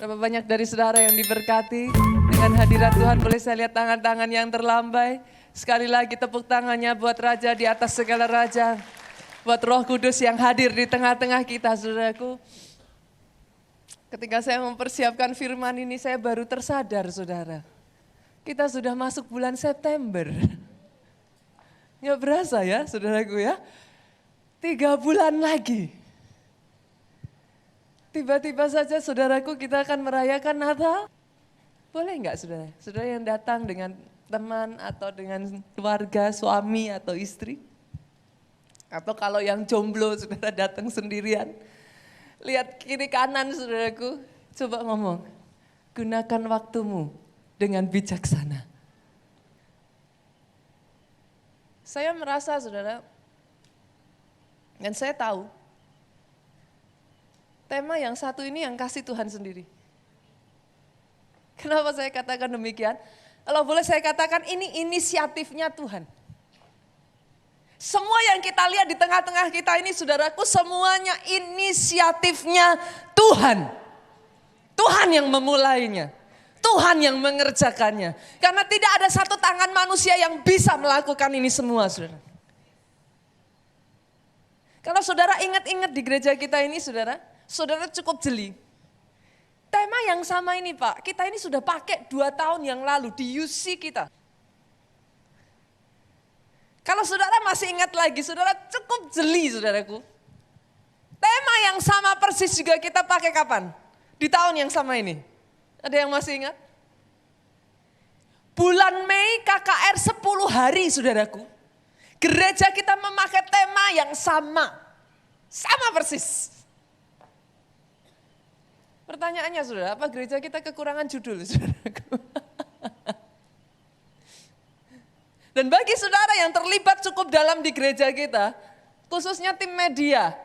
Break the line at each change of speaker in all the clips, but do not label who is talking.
Berapa banyak dari saudara yang diberkati dengan hadirat Tuhan, boleh saya lihat tangan-tangan yang terlambai. Sekali lagi tepuk tangannya buat Raja di atas segala Raja. Buat Roh Kudus yang hadir di tengah-tengah kita, saudaraku. Ketika saya mempersiapkan firman ini, saya baru tersadar, saudara. Kita sudah masuk bulan September. Nggak berasa ya, saudaraku ya. 3 bulan lagi. Tiba-tiba saja saudaraku kita akan merayakan Natal. Boleh enggak saudara? Saudara yang datang dengan teman atau dengan keluarga, suami atau istri. Atau kalau yang jomblo saudara datang sendirian. Lihat kiri kanan saudaraku, coba ngomong. Gunakan waktumu dengan bijaksana. Saya merasa saudara, dan saya tahu, tema yang satu ini yang kasih Tuhan sendiri. Kenapa saya katakan demikian? Kalau boleh saya katakan ini inisiatifnya Tuhan. Semua yang kita lihat di tengah-tengah kita ini saudaraku semuanya inisiatifnya Tuhan. Tuhan yang memulainya. Tuhan yang mengerjakannya. Karena tidak ada satu tangan manusia yang bisa melakukan ini semua saudara. Kalau saudara ingat-ingat di gereja kita ini saudara cukup jeli. Tema yang sama ini Pak, kita ini sudah pakai 2 tahun yang lalu di UC kita. Kalau saudara masih ingat lagi, saudara cukup jeli saudaraku. Tema yang sama persis juga kita pakai kapan? Di tahun yang sama ini. Ada yang masih ingat? Bulan Mei KKR 10 hari saudaraku. Gereja kita memakai tema yang sama. Sama persis. Pertanyaannya saudara, apa gereja kita kekurangan judul saudaraku? Dan bagi saudara yang terlibat cukup dalam di gereja kita, khususnya tim media,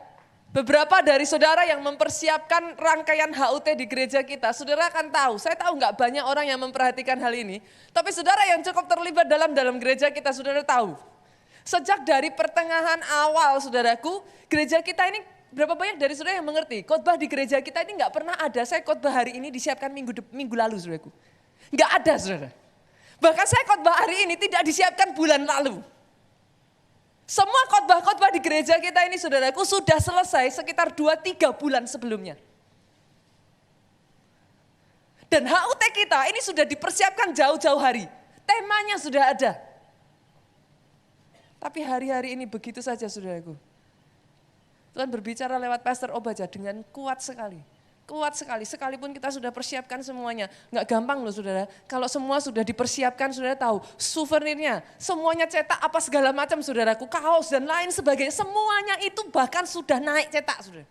beberapa dari saudara yang mempersiapkan rangkaian HUT di gereja kita, saudara akan tahu, saya tahu nggak banyak orang yang memperhatikan hal ini, tapi saudara yang cukup terlibat dalam gereja kita, saudara tahu. Sejak dari pertengahan awal saudaraku, gereja kita ini berapa banyak dari saudara yang mengerti, khotbah di gereja kita ini nggak pernah ada, saya khotbah hari ini disiapkan minggu lalu saudaraku. Nggak ada saudara. Bahkan saya khotbah hari ini tidak disiapkan bulan lalu. Semua khotbah-khotbah di gereja kita ini saudaraku sudah selesai sekitar 2-3 bulan sebelumnya. Dan HUT kita ini sudah dipersiapkan jauh-jauh hari. Temanya sudah ada. Tapi hari-hari ini begitu saja saudaraku. Tuhan berbicara lewat Pastor Obaja dengan kuat sekali. Kuat sekali, sekalipun kita sudah persiapkan semuanya. Nggak gampang loh saudara, kalau semua sudah dipersiapkan saudara tahu. Souvenirnya, semuanya cetak apa segala macam saudaraku, kaos dan lain sebagainya. Semuanya itu bahkan sudah naik cetak saudara.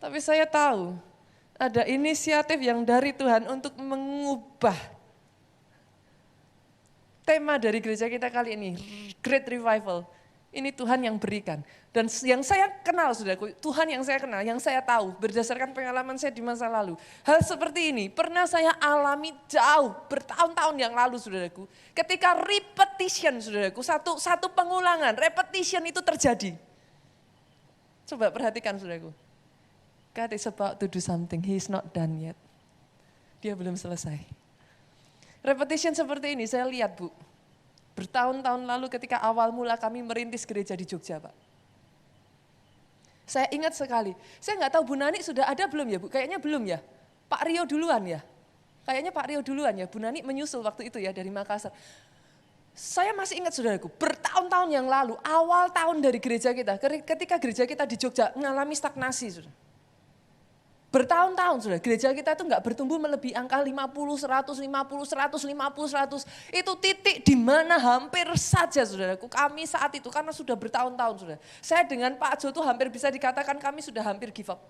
Tapi saya tahu, ada inisiatif yang dari Tuhan untuk mengubah tema dari gereja kita kali ini, Great Revival. Ini Tuhan yang berikan. Dan yang saya kenal, saudaraku, Tuhan yang saya kenal, yang saya tahu, berdasarkan pengalaman saya di masa lalu. Hal seperti ini pernah saya alami jauh, bertahun-tahun yang lalu, saudaraku. Ketika repetition, saudaraku, satu pengulangan, repetition itu terjadi. Coba perhatikan, saudaraku. God is about to do something, he is not done yet. Dia belum selesai. Repetition seperti ini, saya lihat Bu. Bertahun-tahun lalu ketika awal mula kami merintis gereja di Jogja Pak. Saya ingat sekali, saya nggak tahu Bu Nani sudah ada belum ya Bu? Kayaknya belum ya, Pak Rio duluan ya. Kayaknya Pak Rio duluan ya, Bu Nani menyusul waktu itu ya dari Makassar. Saya masih ingat saudaraku, bertahun-tahun yang lalu, awal tahun dari gereja kita, ketika gereja kita di Jogja mengalami stagnasi saudara. Bertahun-tahun sudah, gereja kita itu enggak bertumbuh melebihi angka 50, 100, 50, 100, 50, 100. Itu titik di mana hampir saja saudaraku, kami saat itu karena sudah bertahun-tahun sudah. Saya dengan Pak Jo itu hampir bisa dikatakan kami sudah hampir give up.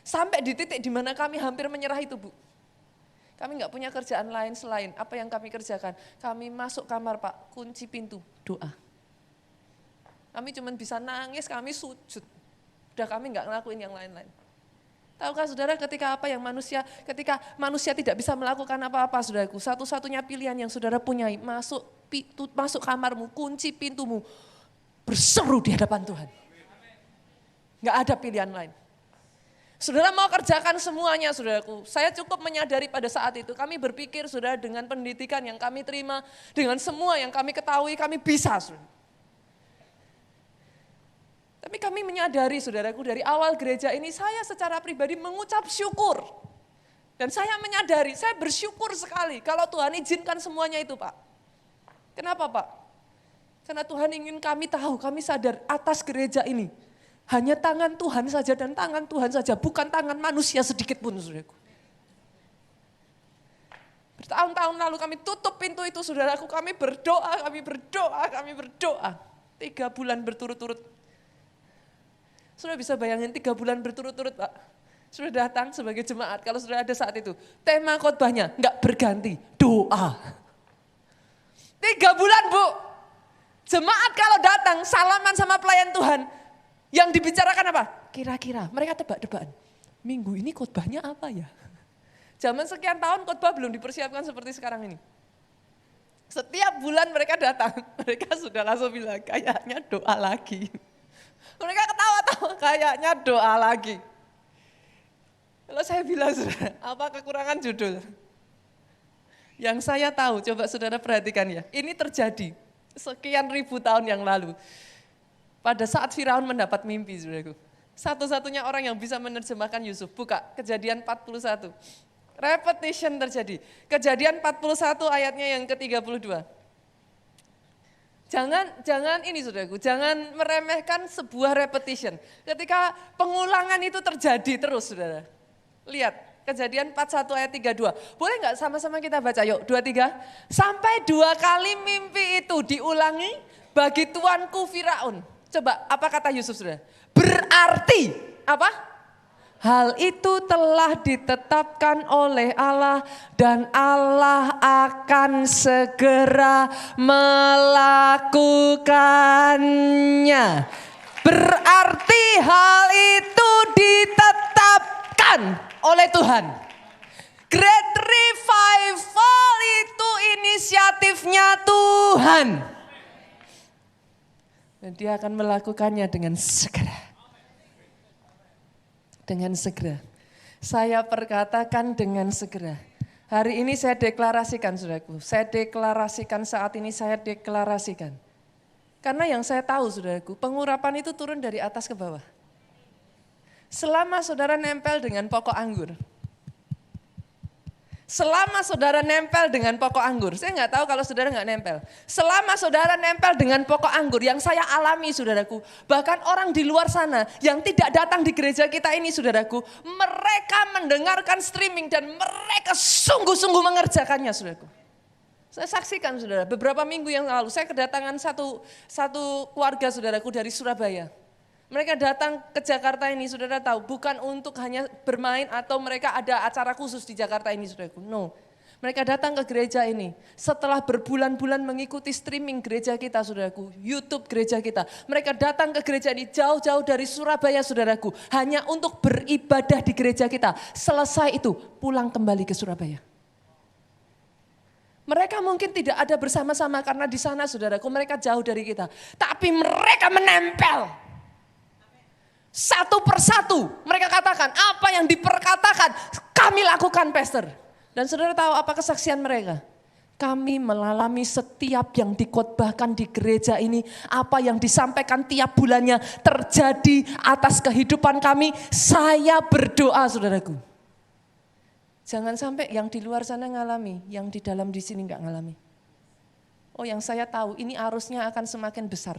Sampai di titik di mana kami hampir menyerah itu Bu. Kami enggak punya kerjaan lain selain apa yang kami kerjakan. Kami masuk kamar Pak, kunci pintu, doa. Kami cuma bisa nangis, kami sujud. Udah kami enggak ngelakuin yang lain-lain. Tahukah saudara ketika manusia tidak bisa melakukan apa-apa saudaraku, satu-satunya pilihan yang saudara punya masuk kamarmu, kunci pintumu, berseru di hadapan Tuhan. Enggak ada pilihan lain. Saudara mau kerjakan semuanya, saudaraku. Saya cukup menyadari pada saat itu, kami berpikir, saudara, dengan pendidikan yang kami terima, dengan semua yang kami ketahui, kami bisa, saudara. Tapi kami menyadari, saudaraku, dari awal gereja ini, saya secara pribadi mengucap syukur. Dan saya menyadari, saya bersyukur sekali kalau Tuhan izinkan semuanya itu, Pak. Kenapa, Pak? Karena Tuhan ingin kami tahu, kami sadar atas gereja ini. Hanya tangan Tuhan saja dan tangan Tuhan saja, bukan tangan manusia sedikit pun, saudaraku. Bertahun-tahun lalu kami tutup pintu itu, saudaraku, kami berdoa. 3 bulan berturut-turut. Sudah bisa bayangin 3 bulan berturut-turut, Pak. Sudah datang sebagai jemaat, kalau sudah ada saat itu. Tema khotbahnya, enggak berganti, doa. 3 bulan, Bu. Jemaat kalau datang, salaman sama pelayan Tuhan. Yang dibicarakan apa? Kira-kira, mereka tebak-tebakan. Minggu ini khotbahnya apa ya? Zaman sekian tahun khotbah belum dipersiapkan seperti sekarang ini. Setiap bulan mereka datang, mereka sudah langsung bilang, kayaknya doa lagi. Mereka ketawa-tawa, kayaknya doa lagi. Kalau saya bilang, saudara, apa kekurangan judul? Yang saya tahu, coba saudara perhatikan ya, ini terjadi sekian ribu tahun yang lalu. Pada saat Firaun mendapat mimpi, saudaraku. Satu-satunya orang yang bisa menerjemahkan Yusuf. Buka Kejadian 41. Repetition terjadi. Kejadian 41 ayatnya yang ke-32. Jangan ini, saudaraku, jangan meremehkan sebuah repetition. Ketika pengulangan itu terjadi terus, saudara. Lihat, Kejadian 41 ayat 32. Boleh nggak sama-sama kita baca, yuk, 23. Sampai 2 kali mimpi itu diulangi bagi tuanku Firaun. Coba, apa kata Yusuf, saudara? Berarti, apa? Hal itu telah ditetapkan oleh Allah dan Allah akan segera melakukannya. Berarti hal itu ditetapkan oleh Tuhan. Great Revival itu inisiatifnya Tuhan. Dan dia akan melakukannya dengan segera. Dengan segera. Saya perkatakan dengan segera. Hari ini saya deklarasikan, saudaraku. Saya deklarasikan saat ini, saya deklarasikan. Karena yang saya tahu, saudaraku, pengurapan itu turun dari atas ke bawah. Selama saudara nempel dengan pokok anggur. Selama saudara nempel dengan pokok anggur, saya nggak tahu kalau saudara nggak nempel. Selama saudara nempel dengan pokok anggur, yang saya alami, saudaraku, bahkan orang di luar sana yang tidak datang di gereja kita ini, saudaraku, mereka mendengarkan streaming dan mereka sungguh-sungguh mengerjakannya, saudaraku. Saya saksikan, saudara, beberapa minggu yang lalu saya kedatangan satu keluarga, saudaraku, dari Surabaya. Mereka datang ke Jakarta ini, saudara tahu, bukan untuk hanya bermain atau mereka ada acara khusus di Jakarta ini, saudaraku. No, mereka datang ke gereja ini setelah berbulan-bulan mengikuti streaming gereja kita, saudaraku, YouTube gereja kita. Mereka datang ke gereja ini jauh-jauh dari Surabaya, saudaraku, hanya untuk beribadah di gereja kita. Selesai itu, pulang kembali ke Surabaya. Mereka mungkin tidak ada bersama-sama karena di sana, saudaraku, mereka jauh dari kita. Tapi mereka menempel. Satu persatu mereka katakan apa yang diperkatakan kami lakukan, pastor. Dan saudara tahu apa kesaksian mereka? Kami mengalami setiap yang dikhotbahkan di gereja ini, apa yang disampaikan tiap bulannya terjadi atas kehidupan kami. Saya berdoa, saudaraku. Jangan sampai yang di luar sana ngalami, yang di dalam di sini enggak ngalami. Oh, yang saya tahu ini arusnya akan semakin besar.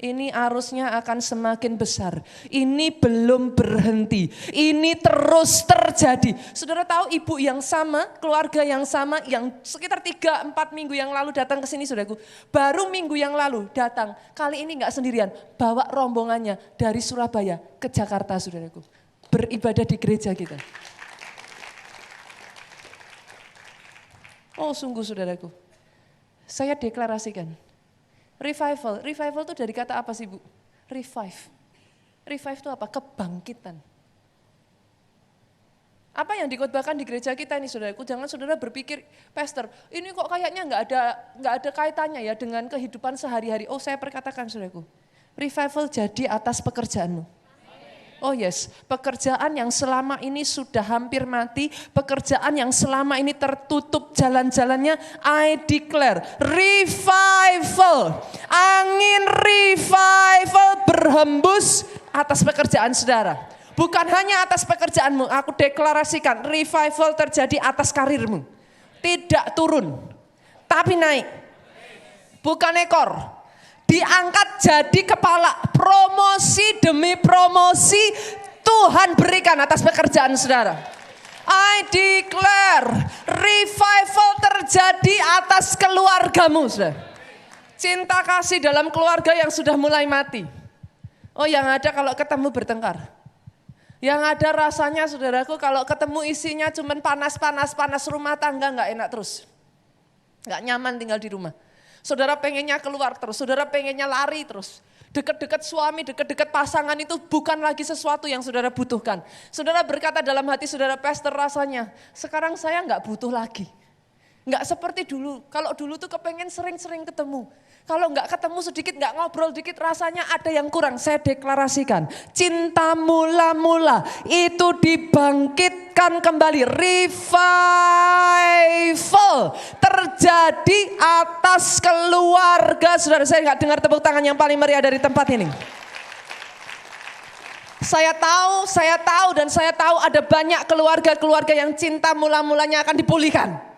Ini arusnya akan semakin besar. Ini belum berhenti. Ini terus terjadi. Saudara tahu ibu yang sama, keluarga yang sama, yang sekitar 3-4 minggu yang lalu datang ke sini, saudaraku. Baru minggu yang lalu datang. Kali ini enggak sendirian. Bawa rombongannya dari Surabaya ke Jakarta, saudaraku. Beribadah di gereja kita. Oh, sungguh, saudaraku. Saya deklarasikan. Revival itu dari kata apa sih, Bu? Revive itu apa? Kebangkitan. Apa yang dikhotbahkan di gereja kita ini, saudaraku, jangan saudara berpikir, pastor, ini kok kayaknya nggak ada kaitannya ya dengan kehidupan sehari-hari. Oh, saya perkatakan, saudaraku, revival jadi atas pekerjaanmu. Oh yes, pekerjaan yang selama ini sudah hampir mati, pekerjaan yang selama ini tertutup jalan-jalannya, I declare revival, angin revival berhembus atas pekerjaan saudara. Bukan hanya atas pekerjaanmu, aku deklarasikan revival terjadi atas karirmu. Tidak turun, tapi naik. Bukan ekor, diangkat jadi kepala. Promosi demi promosi Tuhan berikan atas pekerjaan saudara. I declare revival terjadi atas keluargamu saudara. Cinta kasih dalam keluarga yang sudah mulai mati. Oh, yang ada kalau ketemu bertengkar. Yang ada rasanya saudaraku kalau ketemu isinya cuman panas rumah tangga nggak enak terus. Nggak nyaman tinggal di rumah. Saudara pengennya keluar terus, saudara pengennya lari terus. Dekat-dekat suami, dekat-dekat pasangan itu bukan lagi sesuatu yang saudara butuhkan. Saudara berkata dalam hati saudara, pastor rasanya sekarang saya nggak butuh lagi. Nggak seperti dulu, kalau dulu tuh kepengen sering-sering ketemu. Kalau nggak ketemu sedikit, nggak ngobrol dikit rasanya ada yang kurang. Saya deklarasikan, cinta mula-mula itu dibangkitkan kembali. Revival terjadi atas keluarga. Saudara, saya nggak dengar tepuk tangan yang paling meriah dari tempat ini. Saya tahu dan saya tahu ada banyak keluarga-keluarga yang cinta mula-mulanya akan dipulihkan.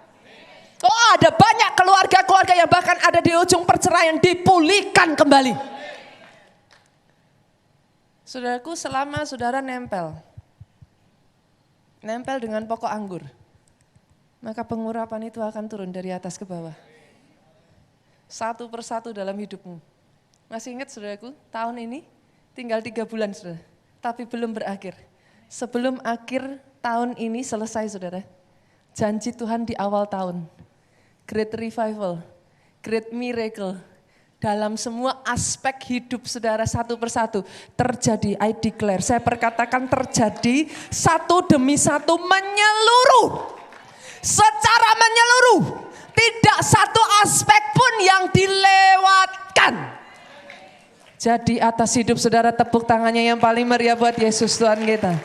Oh, ada banyak keluarga-keluarga yang bahkan ada di ujung perceraian dipulihkan kembali. Saudaraku, selama saudara nempel dengan pokok anggur, maka pengurapan itu akan turun dari atas ke bawah. Satu persatu dalam hidupmu. Masih ingat saudaraku, tahun ini tinggal 3 bulan saudara, tapi belum berakhir. Sebelum akhir tahun ini selesai saudara, janji Tuhan di awal tahun. Great revival, great miracle, dalam semua aspek hidup saudara satu persatu terjadi. I declare, saya perkatakan terjadi satu demi satu menyeluruh. Secara menyeluruh, tidak satu aspek pun yang dilewatkan. Jadi atas hidup saudara tepuk tangannya yang paling meriah buat Yesus Tuhan kita.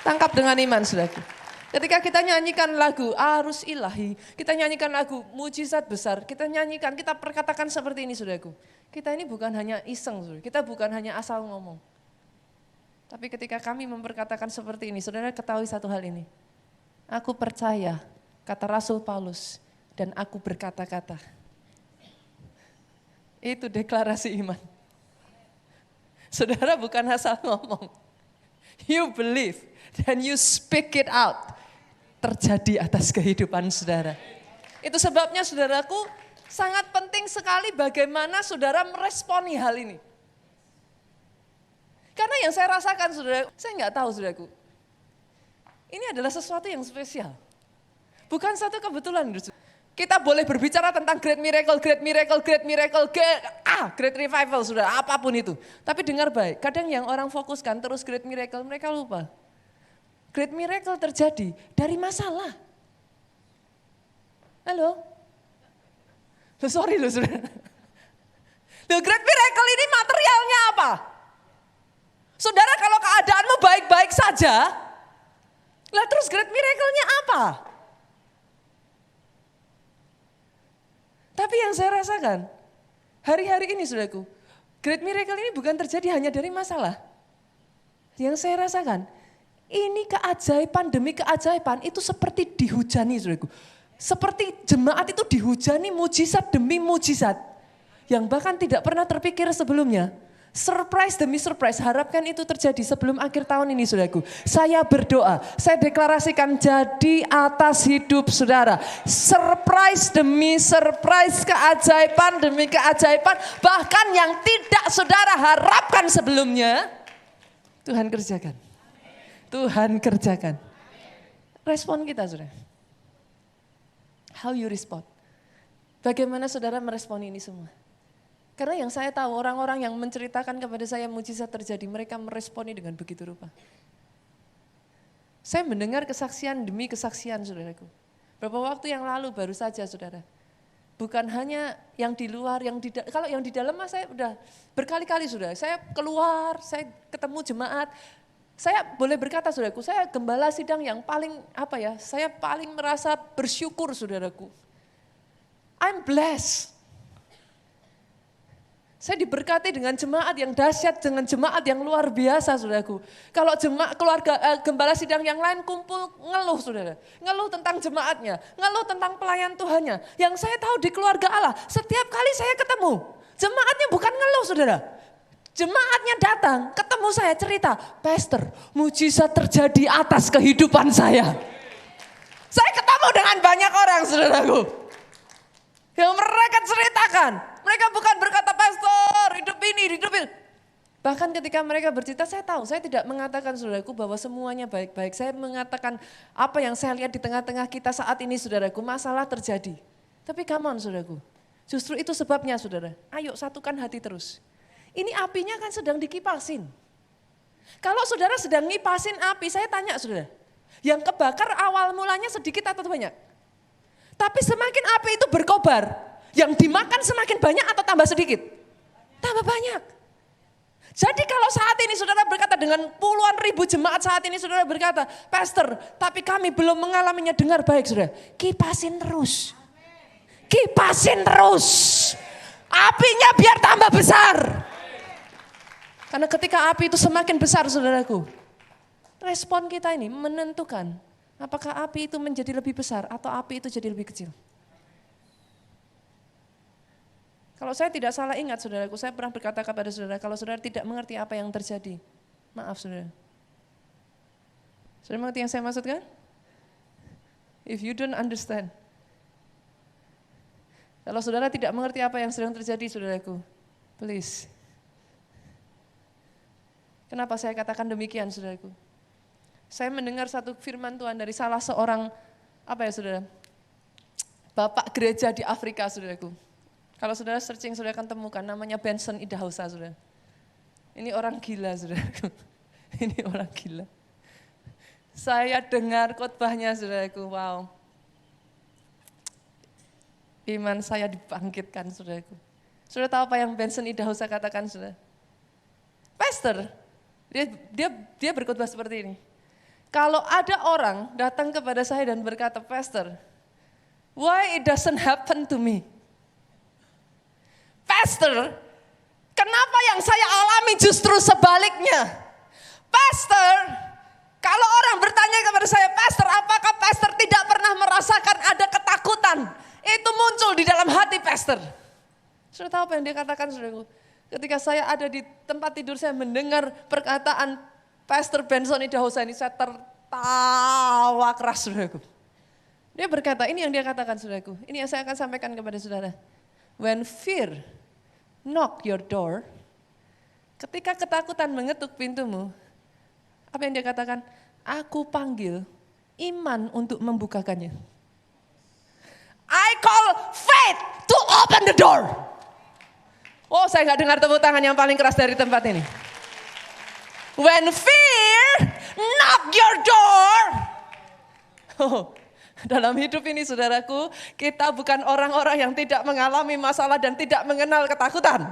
Tangkap dengan iman saudara. Ketika kita nyanyikan lagu Arus Ilahi, kita nyanyikan lagu Mujizat Besar, kita nyanyikan, kita perkatakan seperti ini saudaraku. Kita ini bukan hanya iseng, saudara. Kita bukan hanya asal ngomong. Tapi ketika kami memperkatakan seperti ini, saudara ketahui satu hal ini. Aku percaya, kata Rasul Paulus, dan aku berkata-kata. Itu deklarasi iman. Saudara bukan asal ngomong. You believe, then you speak it out. Terjadi atas kehidupan saudara. Itu sebabnya saudaraku sangat penting sekali bagaimana saudara meresponi hal ini. Karena yang saya rasakan saudara, saya nggak tahu saudaraku. Ini adalah sesuatu yang spesial. Bukan satu kebetulan. Kita boleh berbicara tentang great miracle, great miracle, great miracle, great revival saudara, apapun itu. Tapi dengar baik, kadang yang orang fokuskan terus great miracle, mereka lupa. Great miracle terjadi dari masalah. Halo? Sorry loh saudara. Great miracle ini materialnya apa? Saudara kalau keadaanmu baik-baik saja, lah terus great miracle-nya apa? Tapi yang saya rasakan, hari-hari ini saudaraku, great miracle ini bukan terjadi hanya dari masalah. Yang saya rasakan, ini keajaiban demi keajaiban itu seperti dihujani saudaraku. Seperti jemaat itu dihujani mujizat demi mujizat. Yang bahkan tidak pernah terpikir sebelumnya. Surprise demi surprise, harapkan itu terjadi sebelum akhir tahun ini saudaraku. Saya berdoa, saya deklarasikan jadi atas hidup saudara. Surprise demi surprise, keajaiban demi keajaiban. Bahkan yang tidak saudara harapkan sebelumnya, Tuhan kerjakan. Tuhan kerjakan. Respon kita saudara. How you respond? Bagaimana saudara merespon ini semua? Karena yang saya tahu orang-orang yang menceritakan kepada saya mujizat terjadi, mereka meresponi dengan begitu rupa. Saya mendengar kesaksian demi kesaksian saudaraku. Beberapa waktu yang lalu baru saja saudara. Bukan hanya yang di luar, kalau yang di dalam saya udah berkali-kali sudah. Saya keluar, saya ketemu jemaat. Saya boleh berkata saudaraku, saya gembala sidang yang paling saya paling merasa bersyukur saudaraku. I'm blessed. Saya diberkati dengan jemaat yang dahsyat, dengan jemaat yang luar biasa saudaraku. Kalau gembala sidang yang lain kumpul ngeluh saudara. Ngeluh tentang jemaatnya, ngeluh tentang pelayan Tuhannya. Yang saya tahu di keluarga Allah, setiap kali saya ketemu, jemaatnya bukan ngeluh saudara. Jemaatnya datang, ketemu saya cerita, Pastor, mujizat terjadi atas kehidupan saya. Saya ketemu dengan banyak orang saudaraku. Yang mereka ceritakan, mereka bukan berkata, Pastor, hidup ini. Bahkan ketika mereka bercerita, saya tahu, saya tidak mengatakan saudaraku bahwa semuanya baik-baik. Saya mengatakan apa yang saya lihat di tengah-tengah kita saat ini saudaraku, masalah terjadi. Tapi come on saudaraku, justru itu sebabnya saudara, ayo satukan hati terus. Ini apinya kan sedang dikipasin. Kalau saudara sedang ngipasin api, saya tanya saudara, yang kebakar awal mulanya sedikit atau banyak? Tapi semakin api itu berkobar, yang dimakan semakin banyak atau tambah sedikit? Tambah banyak. Jadi kalau saat ini saudara berkata dengan puluhan ribu jemaat saat ini saudara berkata, Pastor, tapi kami belum mengalaminya dengar baik saudara. Kipasin terus. Kipasin terus. Apinya biar tambah besar. Karena ketika api itu semakin besar saudaraku, respon kita ini menentukan apakah api itu menjadi lebih besar atau api itu jadi lebih kecil. Kalau saya tidak salah ingat saudaraku, saya pernah berkata kepada saudara, kalau saudara tidak mengerti apa yang terjadi, maaf saudara. Saudara mengerti yang saya maksudkan? If you don't understand. Kalau saudara tidak mengerti apa yang sedang terjadi saudaraku, please. Kenapa saya katakan demikian saudaraku? Saya mendengar satu firman Tuhan dari salah seorang, saudara? Bapak gereja di Afrika saudaraku. Kalau saudara searching, saudara akan temukan namanya Benson Idahosa, saudara. Ini orang gila, saudara. Ini orang gila. Saya dengar khotbahnya, saudaraku, wow. Iman saya dibangkitkan, saudaraku. Saudara tahu apa yang Benson Idahosa katakan, saudara? Pastor, dia berkhotbah seperti ini. Kalau ada orang datang kepada saya dan berkata, Pastor, why it doesn't happen to me? Pastor, kenapa yang saya alami justru sebaliknya? Pastor, kalau orang bertanya kepada saya, Pastor, apakah Pastor tidak pernah merasakan ada ketakutan? Itu muncul di dalam hati Pastor. Sudah tahu apa yang dia katakan, saudaraku? Ketika saya ada di tempat tidur, saya mendengar perkataan Pastor Benson Idahosa ini, saya tertawa keras, saudaraku. Dia berkata, ini yang dia katakan, saudaraku. Ini yang saya akan sampaikan kepada saudara. When fear knock your door, ketika ketakutan mengetuk pintumu, apa yang dia katakan? Aku panggil iman untuk membukakannya. I call faith to open the door. Oh, saya gak dengar tepuk tangan yang paling keras dari tempat ini. When fear knock your door. Oh, dalam hidup ini saudaraku, kita bukan orang-orang yang tidak mengalami masalah dan tidak mengenal ketakutan.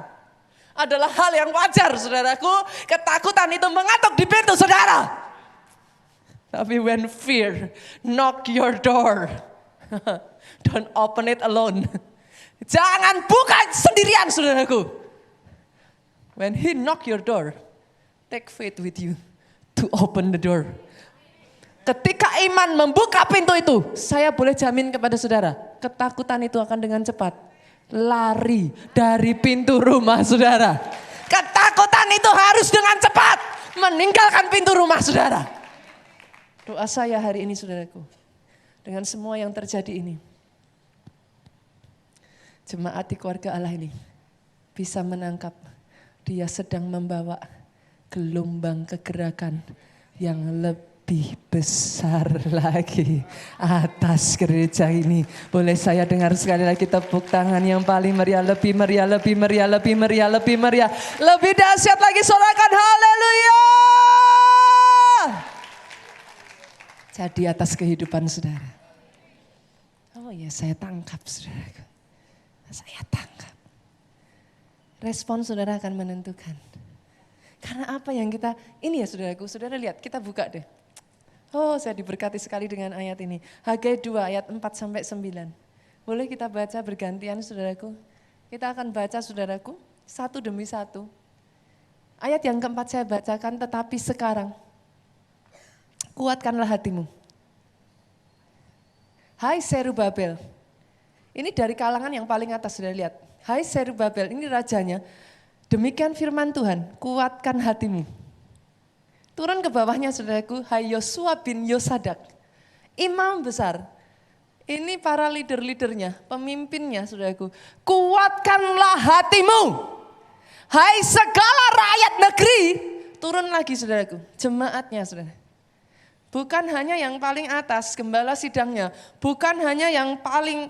Adalah hal yang wajar saudaraku, ketakutan itu mengatuk di pintu saudara. Tapi when fear knock your door, don't open it alone. Jangan buka sendirian saudaraku. When he knock your door, take faith with you to open the door. Ketika iman membuka pintu itu, saya boleh jamin kepada saudara, ketakutan itu akan dengan cepat lari dari pintu rumah saudara. Ketakutan itu harus dengan cepat meninggalkan pintu rumah saudara. Doa saya hari ini saudaraku, dengan semua yang terjadi ini, jemaat di keluarga Allah ini bisa menangkap dia sedang membawa gelombang kegerakan yang lebih besar lagi atas gereja ini. Boleh saya dengar sekali lagi tepuk tangan yang paling meriah, lebih meriah, lebih meriah, lebih meriah, lebih meriah, lebih dahsyat lagi, sorakan haleluya. Jadi atas kehidupan saudara. Oh ya, saya tangkap saudara. Saya tangkap. Respon saudara akan menentukan. Karena apa yang kita, ini ya saudaraku, saudara lihat, kita buka deh. Oh, saya diberkati sekali dengan ayat ini. Hagai 2 ayat 4-9. Boleh kita baca bergantian saudaraku? Kita akan baca saudaraku, satu demi satu. Ayat yang keempat saya bacakan, tetapi sekarang kuatkanlah hatimu. Hai Serubabel, ini dari kalangan yang paling atas, sudah lihat. Hai Serubabel, ini rajanya. Demikian firman Tuhan, kuatkan hatimu. Turun ke bawahnya saudaraku, hai Yosua bin Yosadak, imam besar. Ini para leader-leadernya, pemimpinnya saudaraku. Kuatkanlah hatimu. Hai segala rakyat negeri, turun lagi saudaraku, jemaatnya saudara. Bukan hanya yang paling atas, gembala sidangnya. Bukan hanya yang paling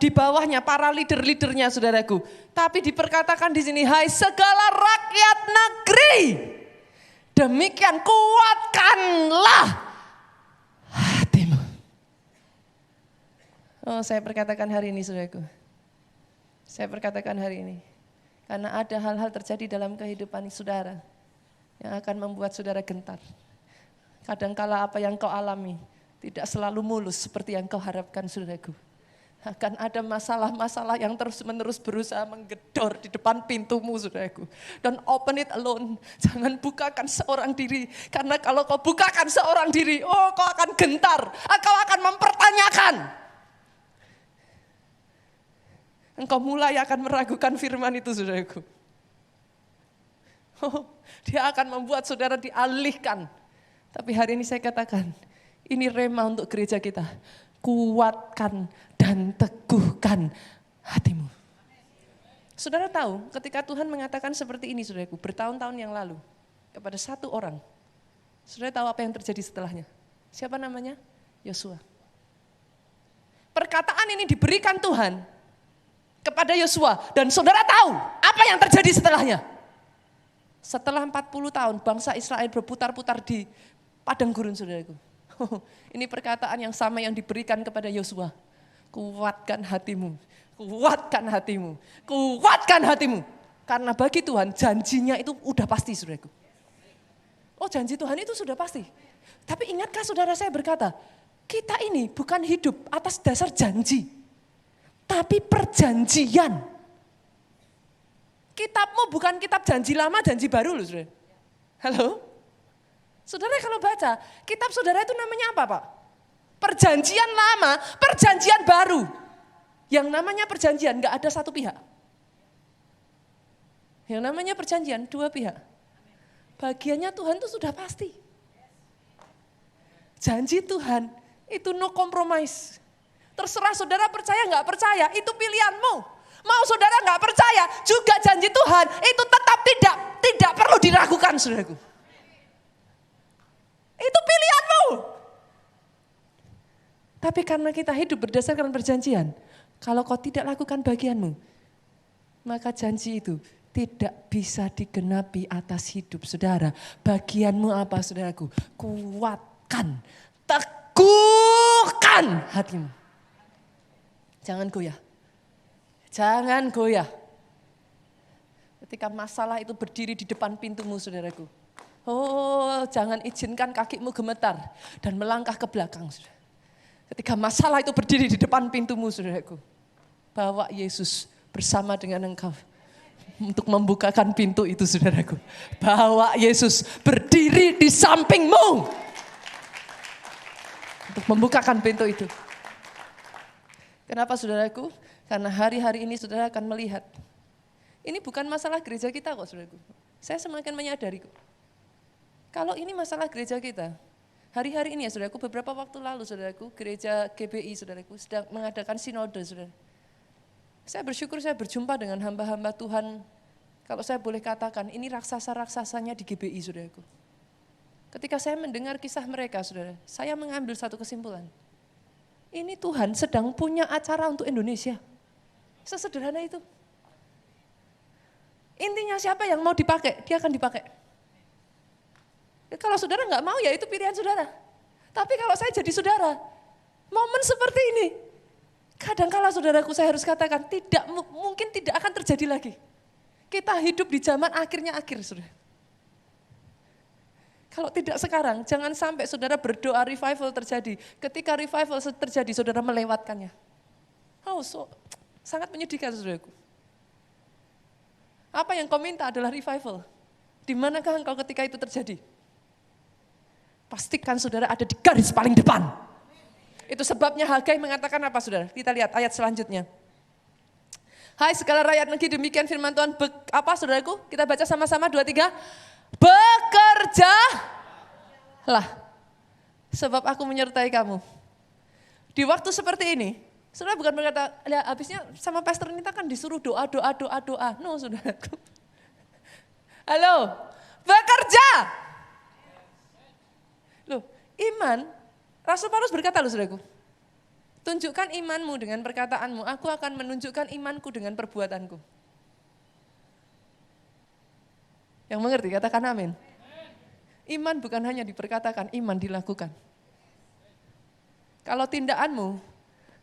di bawahnya, para leader-leadernya saudaraku. Tapi diperkatakan di sini, hai segala rakyat negeri. Demikian kuatkanlah hatimu. Oh, saya perkatakan hari ini saudaraku. Saya perkatakan hari ini. Karena ada hal-hal terjadi dalam kehidupan saudara yang akan membuat saudara gentar. Kadangkala apa yang kau alami tidak selalu mulus seperti yang kau harapkan saudaraku. Akan ada masalah-masalah yang terus-menerus berusaha menggedor di depan pintumu saudaraku. Don't open it alone, jangan bukakan seorang diri. Karena kalau kau bukakan seorang diri, oh kau akan gentar, kau akan mempertanyakan. Engkau mulai akan meragukan firman itu saudaraku. Oh, dia akan membuat saudara dialihkan. Tapi hari ini saya katakan, ini rema untuk gereja kita. Kuatkan dan teguhkan hatimu. Saudara tahu ketika Tuhan mengatakan seperti ini saudaraku, bertahun-tahun yang lalu. Kepada satu orang. Saudara tahu apa yang terjadi setelahnya? Siapa namanya? Yosua. Perkataan ini diberikan Tuhan kepada Yosua. Dan saudara tahu apa yang terjadi setelahnya? Setelah 40 tahun bangsa Israel berputar-putar di padang gurun saudaraku. Ini perkataan yang sama yang diberikan kepada Yosua. Kuatkan hatimu, kuatkan hatimu, kuatkan hatimu. Karena bagi Tuhan janjinya itu udah pasti saudaraku. Oh janji Tuhan itu sudah pasti. Tapi ingatkah saudara saya berkata, kita ini bukan hidup atas dasar janji. Tapi perjanjian. Kitabmu bukan kitab janji lama, janji baru loh saudara. Halo? Saudara kalau baca, kitab saudara itu namanya apa Pak? Perjanjian lama, perjanjian baru. Yang namanya perjanjian gak ada satu pihak. Yang namanya perjanjian dua pihak. Bagiannya Tuhan itu sudah pasti. Janji Tuhan itu no compromise. Terserah saudara percaya gak percaya, itu pilihanmu. Mau saudara gak percaya, juga janji Tuhan itu tetap tidak perlu diragukan saudaraku. Itu pilihanmu. Tapi karena kita hidup berdasarkan perjanjian, kalau kau tidak lakukan bagianmu, maka janji itu tidak bisa digenapi atas hidup saudara. Bagianmu apa saudaraku? Kuatkan, teguhkan hatimu. Jangan goyah. Jangan goyah. Ketika masalah itu berdiri di depan pintumu saudaraku. Oh, jangan izinkan kakimu gemetar dan melangkah ke belakang. Saudara. Ketika masalah itu berdiri di depan pintumu, saudaraku, bawa Yesus bersama dengan engkau untuk membukakan pintu itu, saudaraku. Bawa Yesus berdiri di sampingmu untuk membukakan pintu itu. Kenapa, saudaraku? Karena hari-hari ini saudara akan melihat. Ini bukan masalah gereja kita kok, saudaraku. Saya semakin menyadari kok. Kalau ini masalah gereja kita, hari-hari ini ya saudaraku, beberapa waktu lalu saudaraku, gereja GBI saudaraku sedang mengadakan sinode saudara. Saya bersyukur saya berjumpa dengan hamba-hamba Tuhan, kalau saya boleh katakan ini raksasa-raksasanya di GBI saudaraku. Ketika saya mendengar kisah mereka saudara, saya mengambil satu kesimpulan. Ini Tuhan sedang punya acara untuk Indonesia. Sesederhana itu. Intinya siapa yang mau dipakai, dia akan dipakai. Kalau saudara nggak mau ya itu pilihan saudara. Tapi kalau saya jadi saudara, momen seperti ini, Kadangkala saudaraku saya harus katakan mungkin tidak akan terjadi lagi. Kita hidup di zaman akhirnya akhir, saudara. Kalau tidak sekarang, jangan sampai saudara berdoa revival terjadi. Ketika revival terjadi, saudara melewatkannya. Sangat menyedihkan, saudaraku. Apa yang kau minta adalah revival. Di manakah engkau ketika itu terjadi? Pastikan saudara ada di garis paling depan. Itu sebabnya Hagai mengatakan apa, saudara? Kita lihat ayat selanjutnya. Hai segala rakyat negeri, demikian firman Tuhan. Apa, saudaraku? Kita baca sama-sama 2, 3. Bekerjalah, sebab aku menyertai kamu. Di waktu seperti ini, saudara bukan berkata, ya habisnya sama Pastor Nita kan disuruh doa. No, saudaraku. Halo, bekerja. Loh, iman, Rasul Paulus berkata loh saudaraku, tunjukkan imanmu dengan perkataanmu, aku akan menunjukkan imanku dengan perbuatanku. Yang mengerti katakan amin. Iman bukan hanya diperkatakan, iman dilakukan. Kalau tindakanmu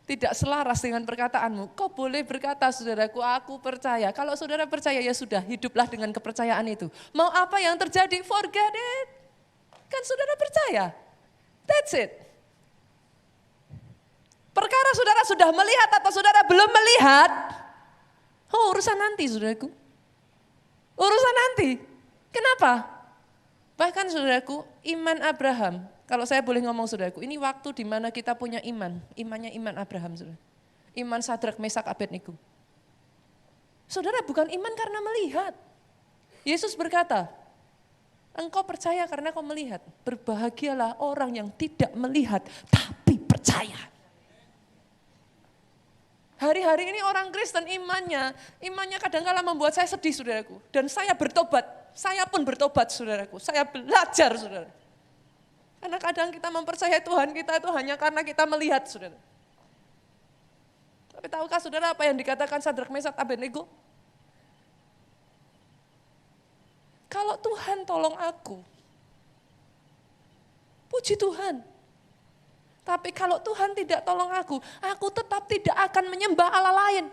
tidak selaras dengan perkataanmu, kau boleh berkata saudaraku, aku percaya. Kalau saudara percaya ya sudah, hiduplah dengan kepercayaan itu. Mau apa yang terjadi, forget it. Kan saudara percaya, that's it. Perkara saudara sudah melihat atau saudara belum melihat, urusan nanti saudaraku. Urusan nanti. Kenapa? Bahkan saudaraku, iman Abraham, kalau saya boleh ngomong saudaraku, ini waktu di mana kita punya iman, imannya iman Abraham, saudara. Iman Sadrak, Mesak, Abednego. Saudara bukan iman karena melihat. Yesus berkata, engkau percaya karena kau melihat. Berbahagialah orang yang tidak melihat tapi percaya. Hari-hari ini orang Kristen imannya kadang-kala membuat saya sedih saudaraku. Dan saya bertobat, saya pun bertobat saudaraku. Saya belajar saudara. Karena kadang kita mempercayai Tuhan kita itu hanya karena kita melihat saudara. Tapi tahukah saudara apa yang dikatakan Sadrak, Mesak, Abednego? Kalau Tuhan tolong aku, puji Tuhan. Tapi kalau Tuhan tidak tolong aku tetap tidak akan menyembah Allah lain.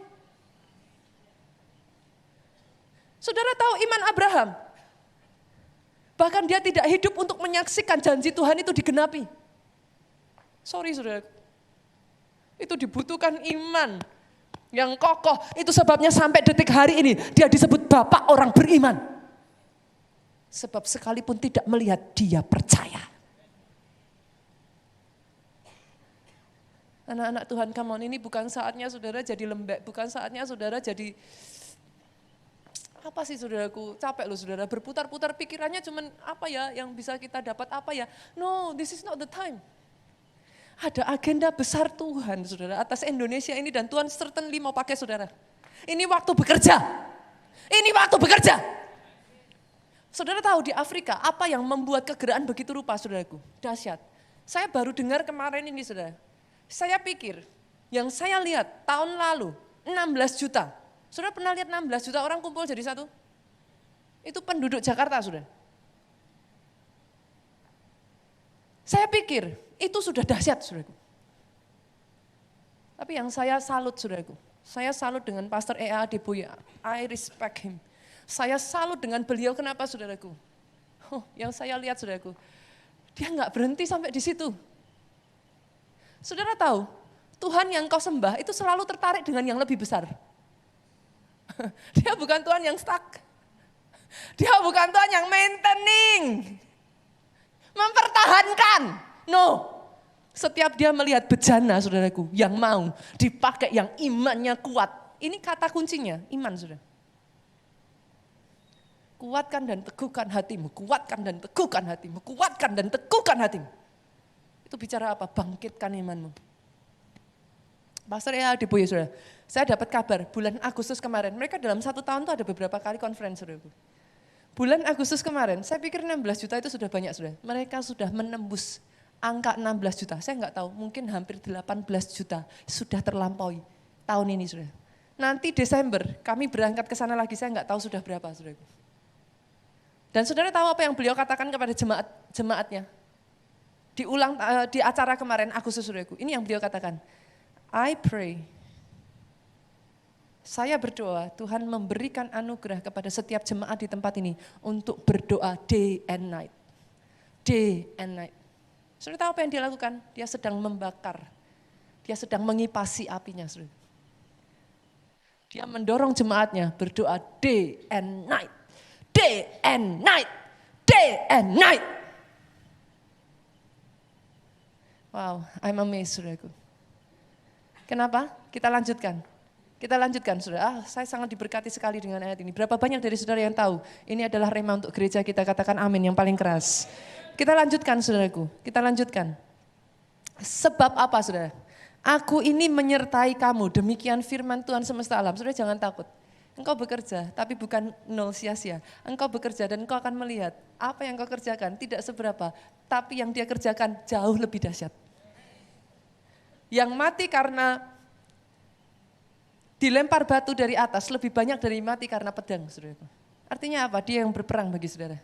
Saudara tahu iman Abraham? Bahkan dia tidak hidup untuk menyaksikan janji Tuhan itu digenapi. Sorry saudara. Itu dibutuhkan iman yang kokoh. Itu sebabnya sampai detik hari ini dia disebut bapak orang beriman. Sebab sekalipun tidak melihat dia percaya. Anak-anak Tuhan, come on, ini bukan saatnya saudara jadi lembek, bukan saatnya saudara jadi, apa sih saudaraku, capek loh saudara, berputar-putar pikirannya cuman apa ya yang bisa kita dapat apa ya. No, this is not the time. Ada agenda besar Tuhan saudara atas Indonesia ini dan Tuhan certainly mau pakai saudara. Ini waktu bekerja, ini waktu bekerja. Saudara tahu di Afrika apa yang membuat kegeraan begitu rupa saudaraku, dahsyat. Saya baru dengar kemarin ini saudara. Saya pikir, yang saya lihat tahun lalu 16 juta. Saudara pernah lihat 16 juta orang kumpul jadi satu? Itu penduduk Jakarta, saudara. Saya pikir itu sudah dahsyat, saudaraku. Tapi yang saya salut, saudaraku. Saya salut dengan Pastor E.A. Adeboye. I respect him. Saya salut dengan beliau, kenapa saudaraku? Yang saya lihat, saudaraku. Dia nggak berhenti sampai di situ. Saudara tahu, Tuhan yang kau sembah itu selalu tertarik dengan yang lebih besar. Dia bukan Tuhan yang stuck. Dia bukan Tuhan yang maintaining. Mempertahankan. No. Setiap dia melihat bejana saudaraku yang mau dipakai yang imannya kuat. Ini kata kuncinya, iman saudara. Kuatkan dan teguhkan hatimu, kuatkan dan teguhkan hatimu, kuatkan dan teguhkan hatimu. Itu bicara apa? Bangkitkan imanmu. Pastor E.A. Adeboye saudara, saya dapat kabar bulan Agustus kemarin, mereka dalam 1 tahun itu ada beberapa kali conference saudara. Bulan Agustus kemarin, saya pikir 16 juta itu sudah banyak saudara. Mereka sudah menembus angka 16 juta, saya enggak tahu, mungkin hampir 18 juta sudah terlampaui tahun ini saudara. Nanti Desember kami berangkat ke sana lagi, saya enggak tahu sudah berapa saudara. Dan saudara tahu apa yang beliau katakan kepada jemaatnya? Di acara kemarin Agustus saudaraku, ini yang beliau katakan. I pray, saya berdoa Tuhan memberikan anugerah kepada setiap jemaat di tempat ini untuk berdoa day and night. Day and night. Saudara tahu apa yang dia lakukan? Dia sedang membakar. Dia sedang mengipasi apinya. Saudara. Dia mendorong jemaatnya berdoa day and night. Day and night. Day and night. Wow, I'm amazed, saudaraku. Kenapa? Kita lanjutkan. Kita lanjutkan, saudara. Saya sangat diberkati sekali dengan ayat ini. Berapa banyak dari saudara yang tahu ini adalah rema untuk gereja kita, katakan amin yang paling keras. Kita lanjutkan, saudaraku. Kita lanjutkan. Sebab apa, saudara? Aku ini menyertai kamu, demikian firman Tuhan semesta alam. Saudara jangan takut. Engkau bekerja, tapi bukan nol sia-sia. Engkau bekerja dan engkau akan melihat apa yang engkau kerjakan tidak seberapa, tapi yang dia kerjakan jauh lebih dahsyat. Yang mati karena dilempar batu dari atas lebih banyak dari mati karena pedang, saudara. Artinya apa? Dia yang berperang bagi saudara.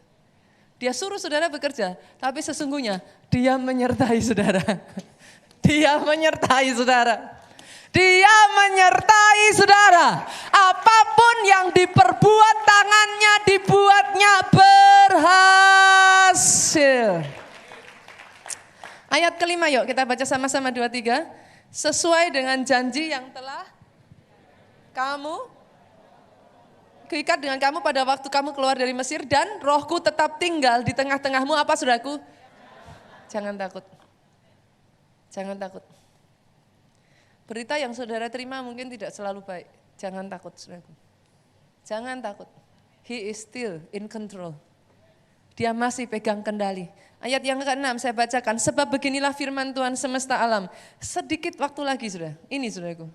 Dia suruh saudara bekerja, tapi sesungguhnya dia menyertai saudara. Dia menyertai saudara. Dia menyertai saudara. Apapun yang diperbuat tangannya, dibuatnya berhasil. Ayat kelima yuk kita baca sama-sama 2-3. Sesuai dengan janji yang telah kamu keikat dengan kamu pada waktu kamu keluar dari Mesir dan rohku tetap tinggal di tengah-tengahmu. Apa saudaraku? Jangan takut. Jangan takut. Berita yang saudara terima mungkin tidak selalu baik. Jangan takut, saudaraku. Jangan takut. He is still in control. Dia masih pegang kendali. Ayat yang ke-6 saya bacakan. Sebab beginilah firman Tuhan semesta alam. Sedikit waktu lagi, saudara. Ini, saudaraku.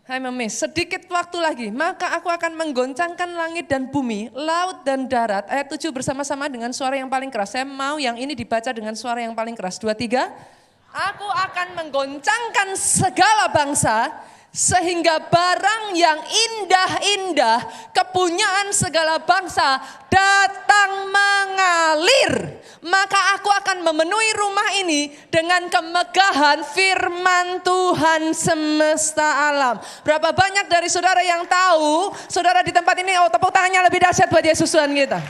I'm amazed. Sedikit waktu lagi, maka aku akan menggoncangkan langit dan bumi, laut dan darat. Ayat 7 bersama-sama dengan suara yang paling keras. Saya mau yang ini dibaca dengan suara yang paling keras. 2-3. Aku akan menggoncangkan segala bangsa, sehingga barang yang indah-indah, kepunyaan segala bangsa datang mengalir. Maka aku akan memenuhi rumah ini dengan kemegahan firman Tuhan semesta alam. Berapa banyak dari saudara yang tahu, saudara di tempat ini, tepuk tangannya lebih dahsyat buat Yesus Tuhan kita.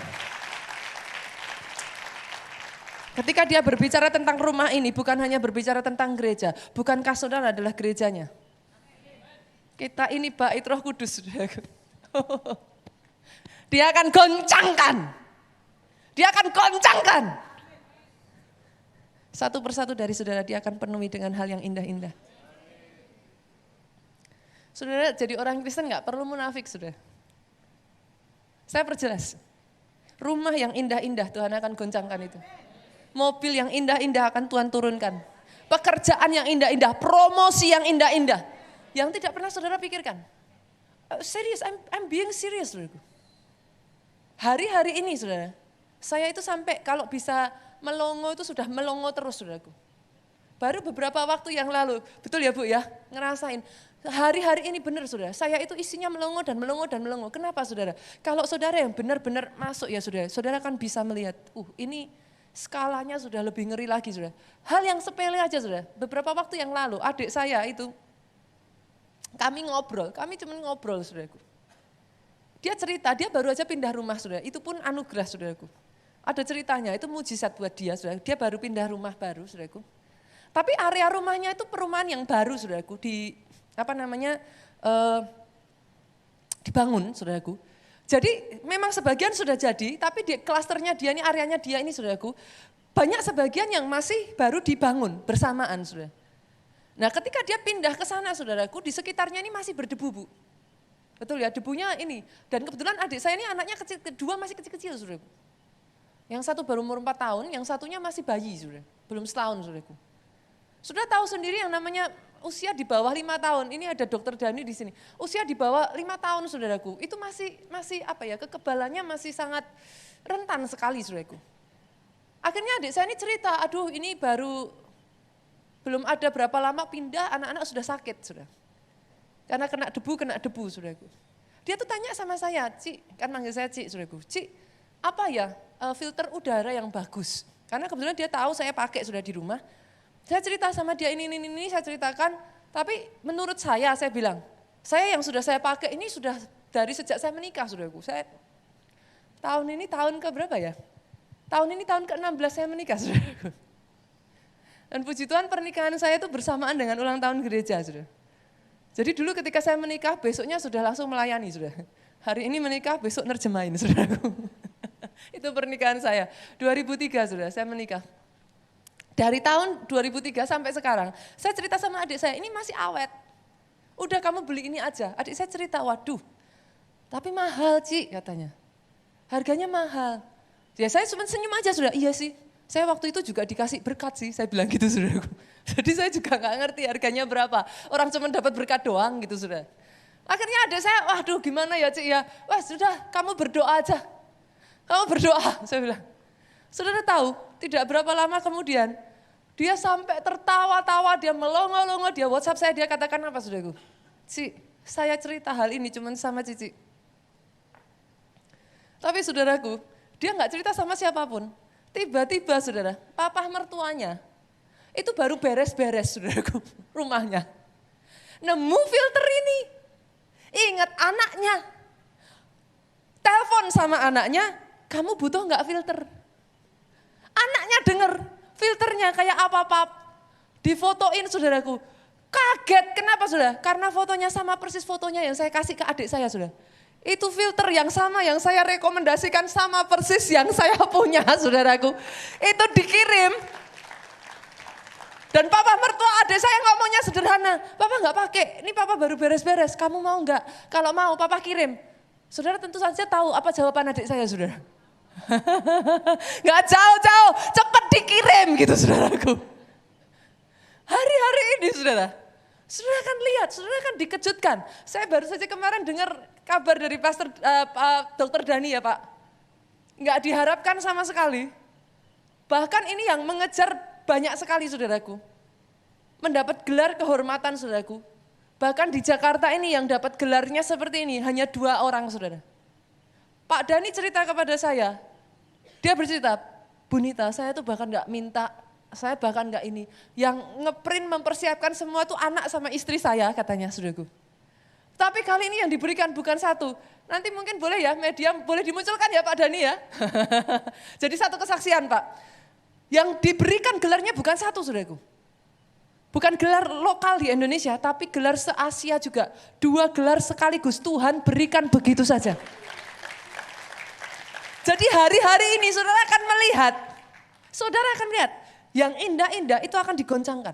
Ketika dia berbicara tentang rumah ini, bukan hanya berbicara tentang gereja. Bukankah saudara adalah gerejanya? Kita ini bait Roh Kudus. Dia akan goncangkan. Dia akan goncangkan. Satu persatu dari saudara dia akan penuhi dengan hal yang indah-indah. Saudara jadi orang Kristen gak perlu munafik, saudara. Saya perjelas. Rumah yang indah-indah Tuhan akan goncangkan itu. Mobil yang indah-indah akan Tuhan turunkan. Pekerjaan yang indah-indah, promosi yang indah-indah. Yang tidak pernah saudara pikirkan. Serius, I'm being serious, saudaraku. Hari-hari ini, saudara, saya itu sampai kalau bisa melongo itu sudah melongo terus, saudaraku. Baru beberapa waktu yang lalu, betul ya Bu ya, ngerasain. Hari-hari ini benar, saudara, saya itu isinya melongo dan melongo dan melongo. Kenapa, saudara? Kalau saudara yang benar-benar masuk ya, saudara kan bisa melihat, ini skalanya sudah lebih ngeri lagi, saudara. Hal yang sepele aja, saudara. Beberapa waktu yang lalu, adik saya itu, kami cuma ngobrol, saudaraku. Dia cerita, dia baru aja pindah rumah, saudara. Itu pun anugerah, saudaraku. Ada ceritanya, itu mujizat buat dia, saudara. Dia baru pindah rumah baru, saudaraku. Tapi area rumahnya itu perumahan yang baru, saudaraku. Dibangun, saudaraku. Jadi memang sebagian sudah jadi, tapi di klasternya dia ini, areanya dia ini, saudaraku. Banyak sebagian yang masih baru dibangun bersamaan, saudara. Nah ketika dia pindah ke sana, saudaraku, di sekitarnya ini masih berdebu, Bu. Betul ya, debunya ini. Dan kebetulan adik saya ini anaknya kecil, kedua masih kecil-kecil, saudaraku. Yang satu baru umur 4 tahun, yang satunya masih bayi, saudara. Belum setahun, saudaraku. Sudah tahu sendiri yang namanya usia di bawah 5 tahun. Ini ada dokter Dani di sini. Usia di bawah 5 tahun, saudaraku. Itu masih kekebalannya masih sangat rentan sekali, saudaraku. Akhirnya adik saya ini cerita, aduh ini belum ada berapa lama pindah, anak-anak sudah sakit, saudara. Karena kena debu, saudaraku. Dia tuh tanya sama saya, Cik, kan manggil saya Cik, saudaraku. Cik, apa ya filter udara yang bagus? Karena kebetulan dia tahu saya pakai sudah di rumah. Saya cerita sama dia ini, saya ceritakan, tapi menurut saya bilang, saya yang sudah saya pakai ini sudah dari sejak saya menikah, saudaraku. Saya tahun ini tahun ke berapa ya? Tahun ini tahun ke-16 saya menikah, saudaraku. Dan puji Tuhan pernikahan saya itu bersamaan dengan ulang tahun gereja, saudara. Jadi dulu ketika saya menikah, besoknya sudah langsung melayani, saudara. Hari ini menikah, besok nerjemahin, saudaraku. Itu pernikahan saya, 2003, saudara, saya menikah. Dari tahun 2003 sampai sekarang, saya cerita sama adik saya, ini masih awet. Udah kamu beli ini aja. Adik saya cerita, waduh, tapi mahal, Ci, katanya. Harganya mahal. Ya saya cuma senyum aja, sudah. Iya sih, saya waktu itu juga dikasih berkat sih, saya bilang gitu, saudaraku. Jadi saya juga nggak ngerti harganya berapa. Orang cuma dapat berkat doang gitu, sudah. Akhirnya adik saya, waduh gimana ya, Cik ya. Wah sudah, kamu berdoa aja. Kamu berdoa, saya bilang. Saudara tahu, tidak berapa lama kemudian, dia sampai tertawa-tawa, dia melongo-longo, dia WhatsApp saya, dia katakan apa, saudaraku? Ci, saya cerita hal ini cuma sama Cici. Tapi saudaraku, dia nggak cerita sama siapapun. Tiba-tiba saudara, papa mertuanya, itu baru beres-beres saudaraku, rumahnya. Nemu filter ini, ingat anaknya. Telepon sama anaknya, kamu butuh nggak filter? Anaknya denger, filternya kayak apa pap? Difotoin saudaraku. Kaget, kenapa saudara? Karena fotonya sama persis fotonya yang saya kasih ke adik saya saudara. Itu filter yang sama yang saya rekomendasikan sama persis yang saya punya saudaraku. Itu dikirim. Dan papa mertua adik saya ngomongnya sederhana. Papa nggak pakai, ini papa baru beres-beres. Kamu mau nggak? Kalau mau papa kirim. Saudara tentu saja tahu apa jawaban adik saya saudara. Nggak jauh-jauh, cepat dikirim gitu saudaraku. Hari-hari ini saudara akan lihat, saudara akan dikejutkan. Saya baru saja kemarin dengar kabar dari Pastor Dr. Dani ya Pak. Nggak diharapkan sama sekali. Bahkan ini yang mengejar banyak sekali saudaraku. Mendapat gelar kehormatan saudaraku. Bahkan di Jakarta ini yang dapat gelarnya seperti ini, hanya 2 orang saudara. Pak Dani cerita kepada saya, dia bercerita, Bunita saya tuh bahkan nggak minta, saya bahkan nggak ini. Yang ngeprint mempersiapkan semua tuh anak sama istri saya katanya saudaraku. Tapi kali ini yang diberikan bukan 1. Nanti mungkin boleh ya media boleh dimunculkan ya Pak Dani ya. Jadi 1 kesaksian Pak. Yang diberikan gelarnya bukan 1 saudaraku. Bukan gelar lokal di Indonesia tapi gelar se-Asia juga. 2 gelar sekaligus Tuhan berikan begitu saja. Jadi hari-hari ini saudara akan melihat yang indah-indah itu akan digoncangkan.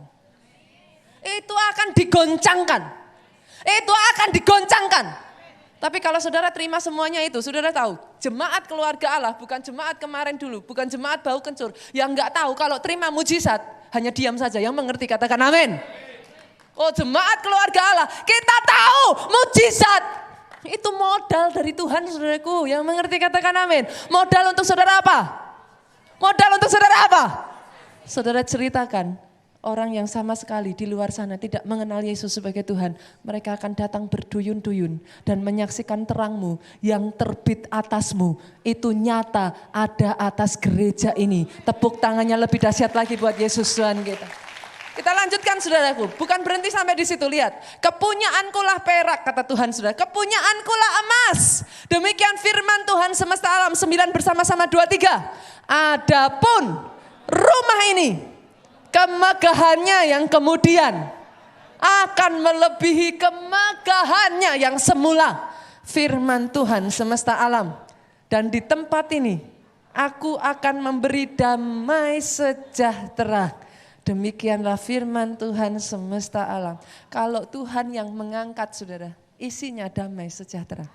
Itu akan digoncangkan. Itu akan digoncangkan. Tapi kalau saudara terima semuanya itu, saudara tahu, jemaat keluarga Allah bukan jemaat kemarin dulu, bukan jemaat bau kencur. Yang enggak tahu kalau terima mujizat, hanya diam saja, yang mengerti katakan amin. Oh jemaat keluarga Allah, kita tahu mujizat. Itu modal dari Tuhan saudaraku, yang mengerti katakan amin. Modal untuk saudara apa? Modal untuk saudara apa? Saudara ceritakan, orang yang sama sekali di luar sana tidak mengenal Yesus sebagai Tuhan. Mereka akan datang berduyun-duyun dan menyaksikan terangmu yang terbit atasmu. Itu nyata ada atas gereja ini. Tepuk tangannya lebih dahsyat lagi buat Yesus Tuhan kita. Kita lanjutkan saudaraku, bukan berhenti sampai di situ, lihat. Kepunyaanku lah perak, kata Tuhan saudara. Kepunyaanku lah emas. Demikian firman Tuhan semesta alam. 9 bersama-sama 2, 3. Adapun rumah ini, kemegahannya yang kemudian akan melebihi kemegahannya yang semula. Firman Tuhan semesta alam. Dan di tempat ini, aku akan memberi damai sejahtera. Demikianlah firman Tuhan semesta alam. Kalau Tuhan yang mengangkat saudara, isinya damai sejahtera.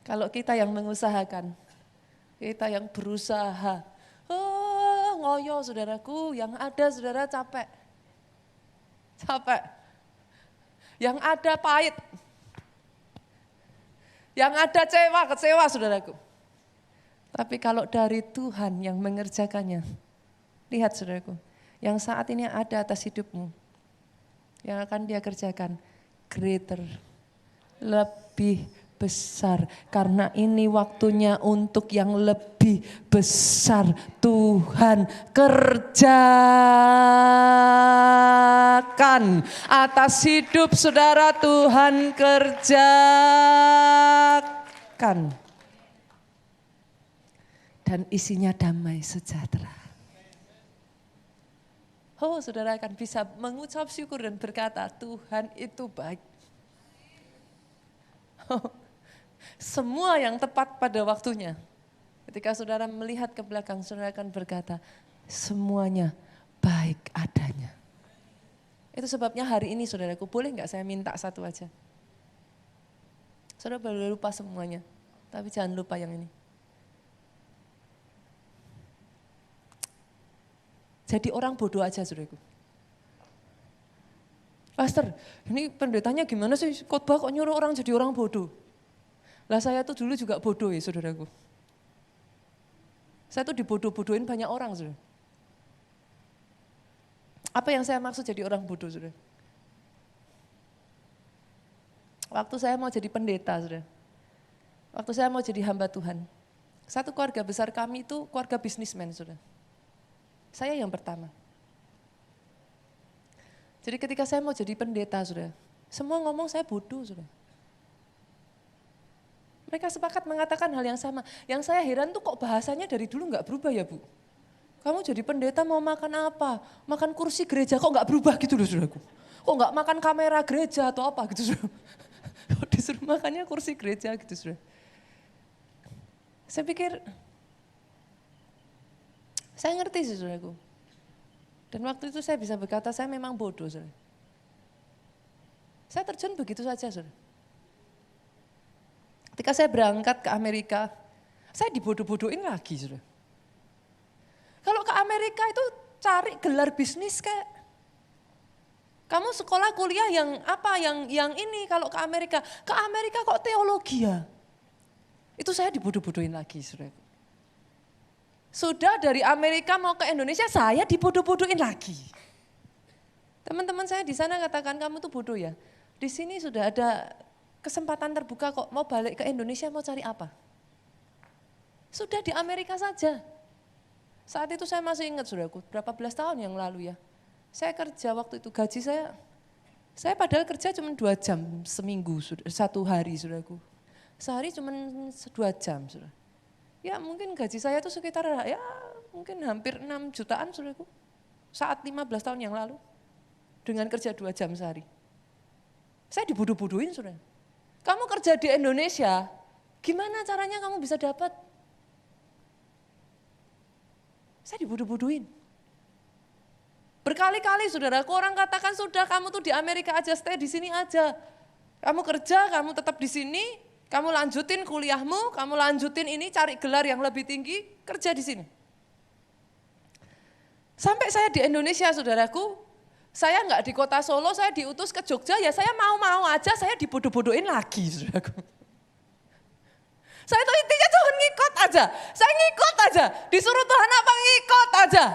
Kalau kita yang mengusahakan, kita yang berusaha, ngoyo saudaraku, yang ada saudara capek. Capek. Yang ada pahit. Yang ada kecewa saudaraku. Tapi kalau dari Tuhan yang mengerjakannya, lihat saudaraku, yang saat ini ada atas hidupmu, yang akan dia kerjakan, greater, lebih besar. Karena ini waktunya untuk yang lebih besar. Tuhan kerjakan atas hidup saudara, Tuhan kerjakan. Dan isinya damai sejahtera. Oh, saudara akan bisa mengucap syukur dan berkata, Tuhan itu baik. Oh, semua yang tepat pada waktunya. Ketika saudara melihat ke belakang, saudara akan berkata, semuanya baik adanya. Itu sebabnya hari ini saudaraku, boleh nggak saya minta satu aja? Saudara boleh lupa semuanya, tapi jangan lupa yang ini. Jadi orang bodoh aja saudaraku. Pastor, ini pendetanya gimana sih? Khotbah kok nyuruh orang jadi orang bodoh? Lah saya tuh dulu juga bodoh ya saudaraku. Saya tuh dibodoh-bodohin banyak orang saudara. Apa yang saya maksud jadi orang bodoh saudara? Waktu saya mau jadi pendeta saudara. Waktu saya mau jadi hamba Tuhan. Satu keluarga besar kami itu keluarga bisnismen saudara. Saya yang pertama. Jadi ketika saya mau jadi pendeta, saudara, semua ngomong saya bodoh, saudara. Mereka sepakat mengatakan hal yang sama. Yang saya heran tuh kok bahasanya dari dulu nggak berubah ya Bu? Kamu jadi pendeta mau makan apa? Makan kursi gereja kok nggak berubah gitu loh saudaraku. Kok nggak makan kamera gereja atau apa gitu saudara. Kok disuruh makannya kursi gereja gitu saudara. Saya pikir, saya ngerti sih saudaraku. Dan waktu itu saya bisa berkata saya memang bodoh saudara. Saya terjun begitu saja saudara. Ketika saya berangkat ke Amerika, saya dibodoh-bodohin lagi saudara. Kalau ke Amerika itu cari gelar bisnis kayak. Kamu sekolah kuliah yang apa, yang ini kalau ke Amerika kok teologi ya. Itu saya dibodoh-bodohin lagi saudara. Sudah dari Amerika mau ke Indonesia, saya dibodoh-bodohin lagi. Teman-teman saya di sana katakan kamu tuh bodoh ya. Di sini sudah ada kesempatan terbuka kok, mau balik ke Indonesia mau cari apa? Sudah di Amerika saja. Saat itu saya masih ingat saudaraku, berapa belas tahun yang lalu ya. Saya kerja waktu itu gaji saya padahal kerja cuma 2 jam seminggu, satu hari saudaraku. Sehari cuma 2 jam saudara. Ya mungkin gaji saya itu sekitar ya mungkin hampir 6 jutaan saudaraku. Saat 15 tahun yang lalu. Dengan kerja 2 jam sehari. Saya dibodoh-bodohin saudara. Kamu kerja di Indonesia, gimana caranya kamu bisa dapat? Saya dibodoh-bodohin. Berkali-kali saudaraku orang katakan sudah kamu tuh di Amerika aja, stay di sini aja. Kamu kerja, kamu tetap di sini. Kamu lanjutin kuliahmu, kamu lanjutin ini, cari gelar yang lebih tinggi, kerja di sini. Sampai saya di Indonesia, saudaraku, saya nggak di kota Solo, saya diutus ke Jogja, ya saya mau-mau aja, saya dibodoh-bodohin lagi, saudaraku. Saya tuh intinya cuma ngikut aja, saya ngikut aja, disuruh Tuhan apa ngikut aja.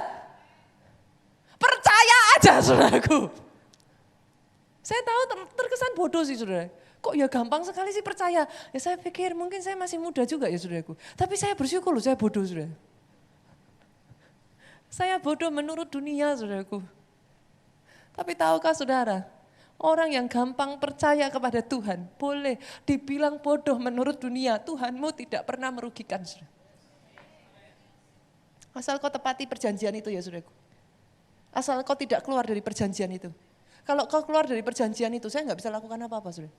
Percaya aja, saudaraku. Saya tahu terkesan bodoh sih, saudara. Kok ya gampang sekali sih percaya. Ya saya pikir mungkin saya masih muda juga ya saudaraku. Tapi saya bersyukur loh saya bodoh saudara. Saya bodoh menurut dunia saudaraku. Tapi tahukah saudara, orang yang gampang percaya kepada Tuhan boleh dibilang bodoh menurut dunia. Tuhanmu tidak pernah merugikan saudara. Asal kau tepati perjanjian itu ya saudaraku. Asal kau tidak keluar dari perjanjian itu. Kalau kau keluar dari perjanjian itu saya nggak bisa lakukan apa-apa saudara.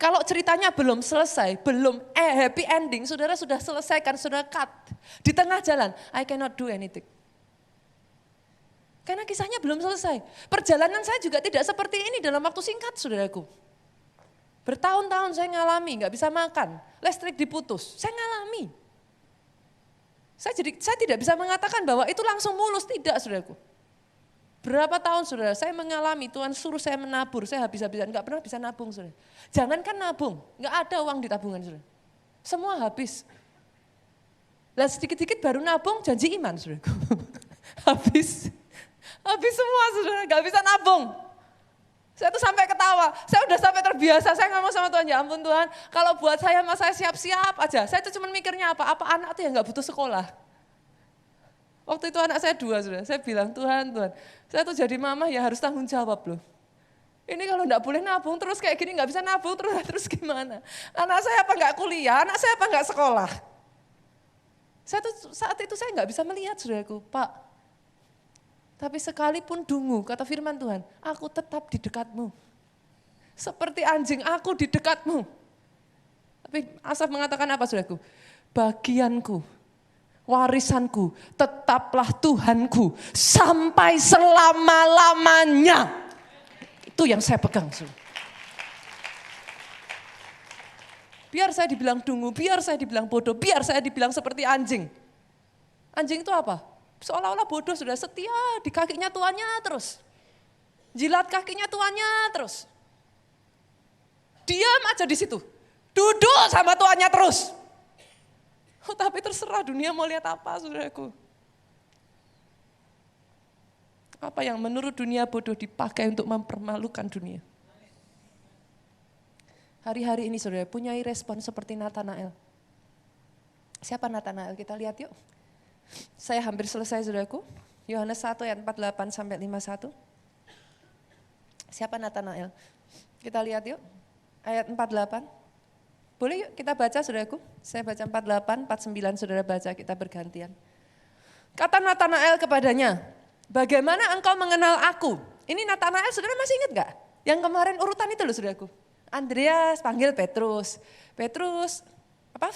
Kalau ceritanya belum selesai, belum happy ending, saudara sudah selesaikan, saudara cut. Di tengah jalan, I cannot do anything. Karena kisahnya belum selesai. Perjalanan saya juga tidak seperti ini dalam waktu singkat, saudaraku. Bertahun-tahun saya ngalami, nggak bisa makan, listrik diputus, saya ngalami. Saya tidak bisa mengatakan bahwa itu langsung mulus, tidak saudaraku. Berapa tahun saudara, saya mengalami Tuhan suruh saya menabur, saya habis-habisan, nggak pernah bisa nabung saudara. Jangankan nabung, nggak ada uang di tabungan saudara. Semua habis. Lah sedikit-sedikit baru nabung, janji iman saudara. Habis semua saudara, nggak bisa nabung. Saya tuh sampai ketawa, saya udah sampai terbiasa, saya ngomong sama Tuhan, ya ampun Tuhan, kalau buat saya mas saya siap-siap aja. Saya tuh cuma mikirnya apa anak tuh yang gak butuh sekolah. Waktu itu anak saya 2 sudah, saya bilang Tuhan, saya tuh jadi mama ya harus tanggung jawab loh. Ini kalau gak boleh nabung terus kayak gini, gak bisa nabung terus gimana? Anak saya apa gak kuliah, anak saya apa gak sekolah? Saya tuh saat itu saya gak bisa melihat saudaraku, Pak. Tapi sekalipun dungu, kata firman Tuhan, aku tetap di dekatmu. Seperti anjing, aku di dekatmu. Tapi Asaf mengatakan apa saudaraku? Bagianku, warisanku, tetaplah Tuhanku sampai selama-lamanya. Itu yang saya pegang. Saudara. Biar saya dibilang dungu, biar saya dibilang bodoh, biar saya dibilang seperti anjing. Anjing itu apa? Seolah-olah bodoh sudah setia di kakinya tuannya terus. Jilat kakinya tuannya terus. Diam aja di situ. Duduk sama tuannya terus. Oh, tapi terserah dunia mau lihat apa saudaraku. Apa yang menurut dunia bodoh dipakai untuk mempermalukan dunia. Hari-hari ini saudara punya respon seperti Natanael. Siapa Natanael? Kita lihat yuk. Saya hampir selesai saudaraku. Yohanes 1 ayat 48 sampai 51. Siapa Natanael? Kita lihat yuk. Ayat 48. Boleh yuk kita baca saudaraku. Saya baca 48, 49 saudara baca, kita bergantian. Kata Natanael kepadanya, bagaimana engkau mengenal aku? Ini Natanael saudara masih ingat gak? Yang kemarin urutan itu loh saudaraku. Andreas panggil Petrus.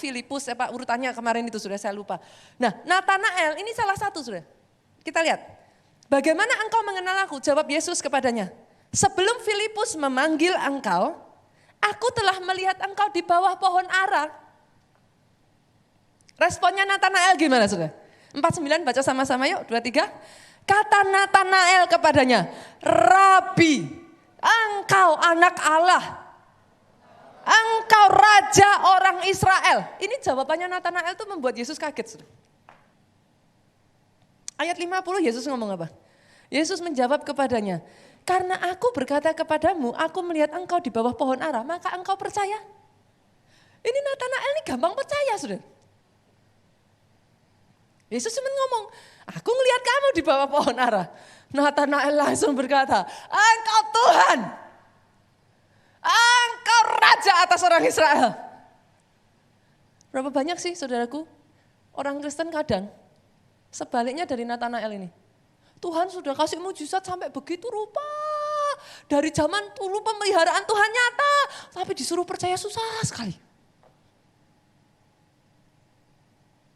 Filipus, urutannya kemarin itu sudah saya lupa. Nah, Natanael ini salah satu sudah. Kita lihat. Bagaimana engkau mengenal aku? Jawab Yesus kepadanya. Sebelum Filipus memanggil engkau, aku telah melihat engkau di bawah pohon ara. Responnya Natanael gimana sudah? 49 baca sama-sama yuk, 2, 3. Kata Natanael kepadanya, Rabi, engkau anak Allah. Engkau raja orang Israel. Ini jawabannya Natanael itu membuat Yesus kaget. Ayat 50 Yesus ngomong apa? Yesus menjawab kepadanya, karena aku berkata kepadamu, aku melihat engkau di bawah pohon ara, maka engkau percaya. Ini Natanael ini gampang percaya sudah. Yesus cuma ngomong, aku melihat kamu di bawah pohon ara. Natanael langsung berkata, engkau Tuhan. Engkau raja atas orang Israel. Berapa banyak sih saudaraku, orang Kristen kadang sebaliknya dari Natanael ini. Tuhan sudah kasih mujizat sampai begitu rupa. Dari zaman dulu pemeliharaan Tuhan nyata, tapi disuruh percaya susah sekali.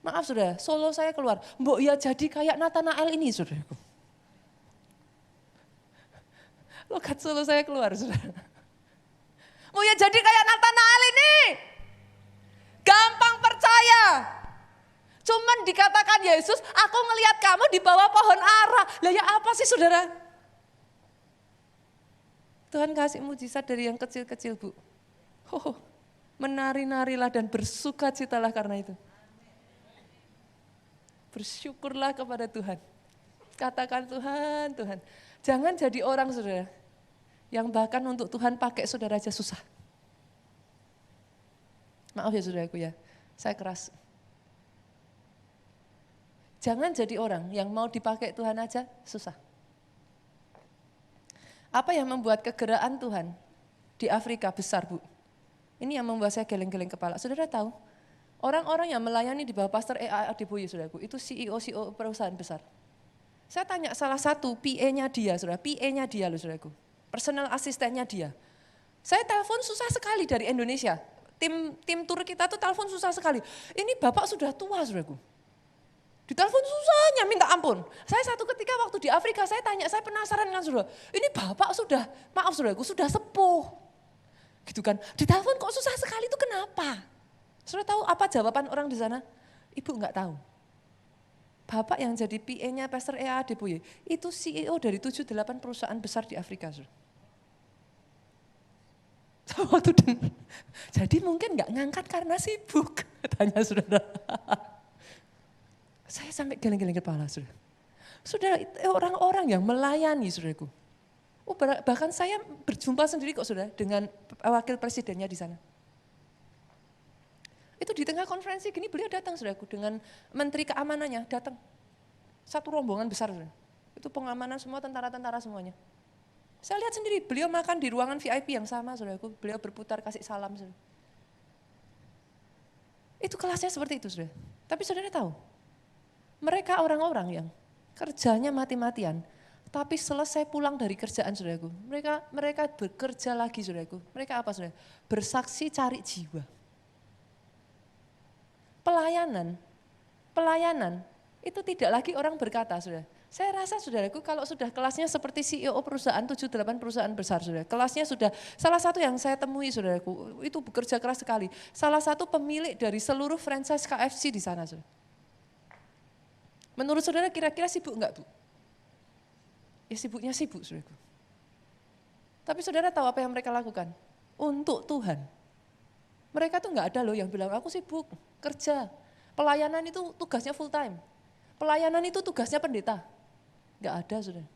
Maaf saudara, solo saya keluar. Mbok ya jadi kayak Natanael ini saudaraku. Logat solo saya keluar saudara. Mau ya jadi kayak Natanael ini. Gampang percaya. Cuman dikatakan Yesus, aku ngelihat kamu di bawah pohon ara. Lah ya apa sih saudara? Tuhan kasih mujizat dari yang kecil-kecil bu. Menari-narilah dan bersukacitalah karena itu. Bersyukurlah kepada Tuhan. Katakan Tuhan. Jangan jadi orang saudara. Yang bahkan untuk Tuhan pakai saudara aja susah. Maaf ya saudaraku ya, saya keras. Jangan jadi orang yang mau dipakai Tuhan aja susah. Apa yang membuat kegeraan Tuhan di Afrika besar bu? Ini yang membuat saya geleng-geleng kepala. Saudara tahu, orang-orang yang melayani di bawah Pastor E.A. Adeboye saudaraku, itu CEO perusahaan besar. Saya tanya salah satu PA-nya dia saudara, PA-nya dia loh saudaraku. Personal asistennya dia. Saya telepon susah sekali dari Indonesia. Tim tur kita tuh telepon susah sekali. Ini bapak sudah tua saudaraku. Ditelepon susahnya minta ampun. Saya satu ketika waktu di Afrika saya tanya, saya penasaran dengan saudara. Ini bapak sudah, maaf saudaraku, sudah sepuh. Gitu kan. Ditelepon kok susah sekali itu kenapa? Saudara tahu apa jawaban orang di sana? Ibu enggak tahu. Bapak yang jadi PA-nya Pastor E.A. Adeboye, itu CEO dari 7-8 perusahaan besar di Afrika. Waktu jadi mungkin nggak ngangkat karena sibuk, tanya saudara. Saya sampai geleng-geleng kepala saudara. Saudara, orang-orang yang melayani saudaraku. Bahkan saya berjumpa sendiri kok saudara dengan wakil presidennya di sana. Itu di tengah konferensi gini beliau datang saudaraku dengan menteri keamanannya datang. Satu rombongan besar saudara. Itu pengamanan semua tentara-tentara semuanya. Saya lihat sendiri beliau makan di ruangan VIP yang sama saudaraku. Beliau berputar kasih salam saudara. Itu kelasnya seperti itu saudara. Tapi saudara tahu, mereka orang-orang yang kerjanya mati-matian. Tapi selesai pulang dari kerjaan saudaraku. Mereka bekerja lagi saudaraku. Mereka apa saudara? Bersaksi cari jiwa. Pelayanan itu tidak lagi orang berkata saudara. Saya rasa saudaraku kalau sudah kelasnya seperti CEO perusahaan 7-8 perusahaan besar saudara. Kelasnya sudah, salah satu yang saya temui saudaraku itu bekerja keras sekali. Salah satu pemilik dari seluruh franchise KFC di sana saudara. Menurut saudara kira-kira sibuk enggak Bu? Ya sibuknya sibuk saudaraku. Tapi saudara tahu apa yang mereka lakukan? Untuk Tuhan. Mereka tuh enggak ada loh yang bilang aku sibuk kerja. Pelayanan itu tugasnya full time. Pelayanan itu tugasnya pendeta. Enggak ada saudara.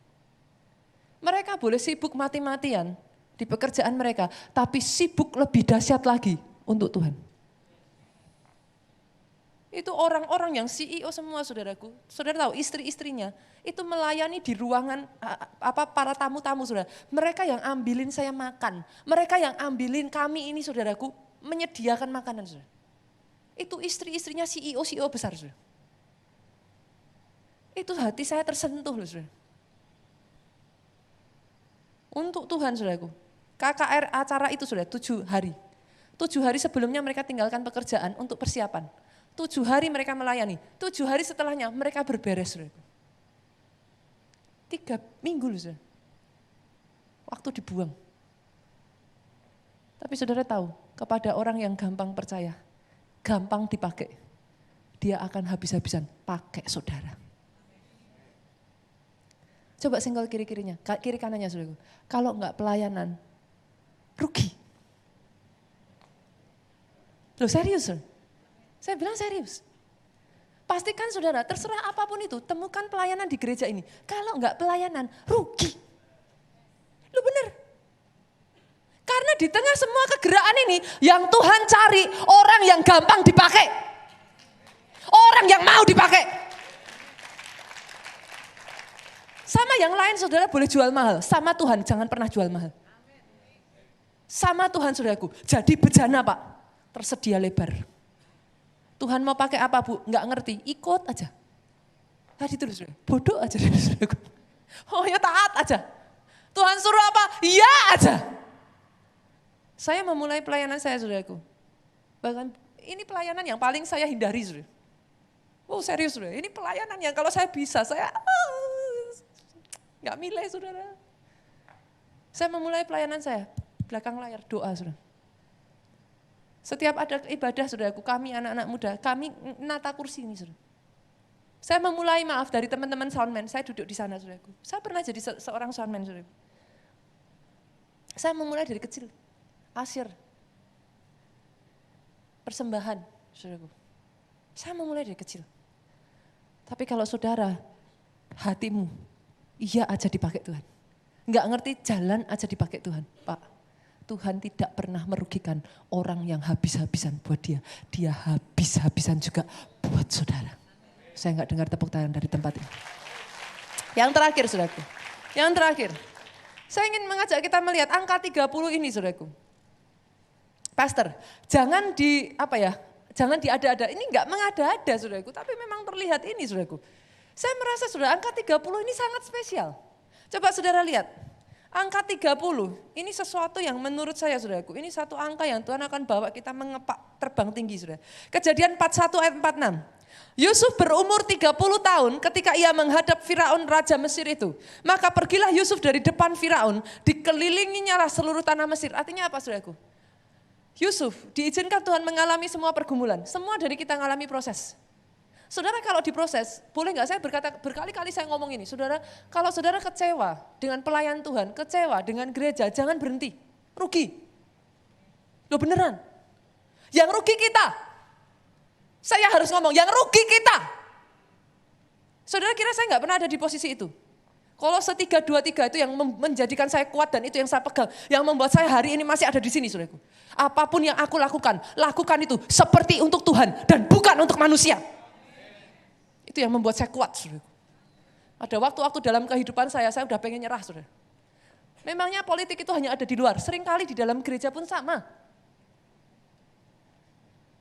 Mereka boleh sibuk mati-matian di pekerjaan mereka. Tapi sibuk lebih dahsyat lagi untuk Tuhan. Itu orang-orang yang CEO semua saudaraku. Saudara tahu istri-istrinya itu melayani di ruangan para tamu-tamu saudara. Mereka yang ambilin saya makan. Mereka yang ambilin kami ini saudaraku menyediakan makanan saudara. Itu istri-istrinya CEO besar saudara. Itu hati saya tersentuh loh saudara. Untuk Tuhan saudaraku. KKR acara itu saudara 7 hari. 7 hari sebelumnya mereka tinggalkan pekerjaan untuk persiapan. 7 hari mereka melayani, 7 hari setelahnya mereka berberes. 3 minggu loh saudara. Waktu dibuang. Tapi saudara tahu, kepada orang yang gampang percaya, gampang dipakai, dia akan habis-habisan pakai saudara. Coba senggol kiri-kirinya, kiri kanannya saudara. Kalau enggak pelayanan, rugi. Loh serius saudara? Saya bilang serius. Pastikan saudara, terserah apapun itu, temukan pelayanan di gereja ini. Kalau enggak pelayanan, rugi. Lu bener. Karena di tengah semua kegerakan ini, yang Tuhan cari orang yang gampang dipakai. Orang yang mau dipakai. Sama yang lain saudara boleh jual mahal, sama Tuhan jangan pernah jual mahal. Sama Tuhan saudaraku, jadi bejana Pak, tersedia lebar. Tuhan mau pakai apa Bu? Enggak ngerti, ikut aja. Tadi terus bodoh aja. Oh ya taat aja. Tuhan suruh apa? Iya aja. Saya memulai pelayanan saya saudaraku. Bahkan ini pelayanan yang paling saya hindari saudara. Oh serius saudara, ini pelayanan yang kalau saya bisa, saya enggak milih saudara. Saya memulai pelayanan saya, belakang layar doa saudara. Setiap ada ibadah saudaraku, kami anak-anak muda, kami nata kursi ini saudara. Saya memulai maaf dari teman-teman soundman, saya duduk di sana saudaraku. Saya pernah jadi seorang soundman saudaraku. Saya memulai dari kecil, asyir, persembahan saudaraku. Saya memulai dari kecil. Tapi kalau saudara, hatimu, iya aja dipakai Tuhan. Enggak ngerti jalan aja dipakai Tuhan, Pak. Tuhan tidak pernah merugikan orang yang habis-habisan buat dia. Dia habis-habisan juga buat saudara. Saya enggak dengar tepuk tangan dari tempat ini. Yang terakhir saudaraku. Yang terakhir. Saya ingin mengajak kita melihat angka 30 ini saudaraku. Pastor, jangan jangan diada-ada. Ini enggak mengada-ada saudaraku, tapi memang terlihat ini saudaraku. Saya merasa saudara angka 30 ini sangat spesial. Coba saudara lihat. Angka 30, ini sesuatu yang menurut saya saudaraku, ini satu angka yang Tuhan akan bawa kita mengepak terbang tinggi saudara. Kejadian 41 ayat 46. Yusuf berumur 30 tahun ketika ia menghadap Firaun Raja Mesir itu. Maka pergilah Yusuf dari depan Firaun, dikelilinginya lah seluruh tanah Mesir. Artinya apa saudaraku? Yusuf diizinkan Tuhan mengalami semua pergumulan, semua dari kita mengalami proses. Saudara kalau diproses, boleh nggak saya berkata, berkali-kali saya ngomong ini, saudara kalau saudara kecewa dengan pelayan Tuhan, kecewa dengan gereja, jangan berhenti, rugi. Loh beneran, yang rugi kita, saya harus ngomong, yang rugi kita. Saudara kira saya nggak pernah ada di posisi itu? Kolose 3:23 itu yang menjadikan saya kuat dan itu yang saya pegang. Yang membuat saya hari ini masih ada di sini, saudaraku. Apapun yang aku lakukan itu seperti untuk Tuhan dan bukan untuk manusia. Itu yang membuat saya kuat, saudaraku. Ada waktu-waktu dalam kehidupan saya udah pengen nyerah, saudara. Memangnya politik itu hanya ada di luar, seringkali di dalam gereja pun sama.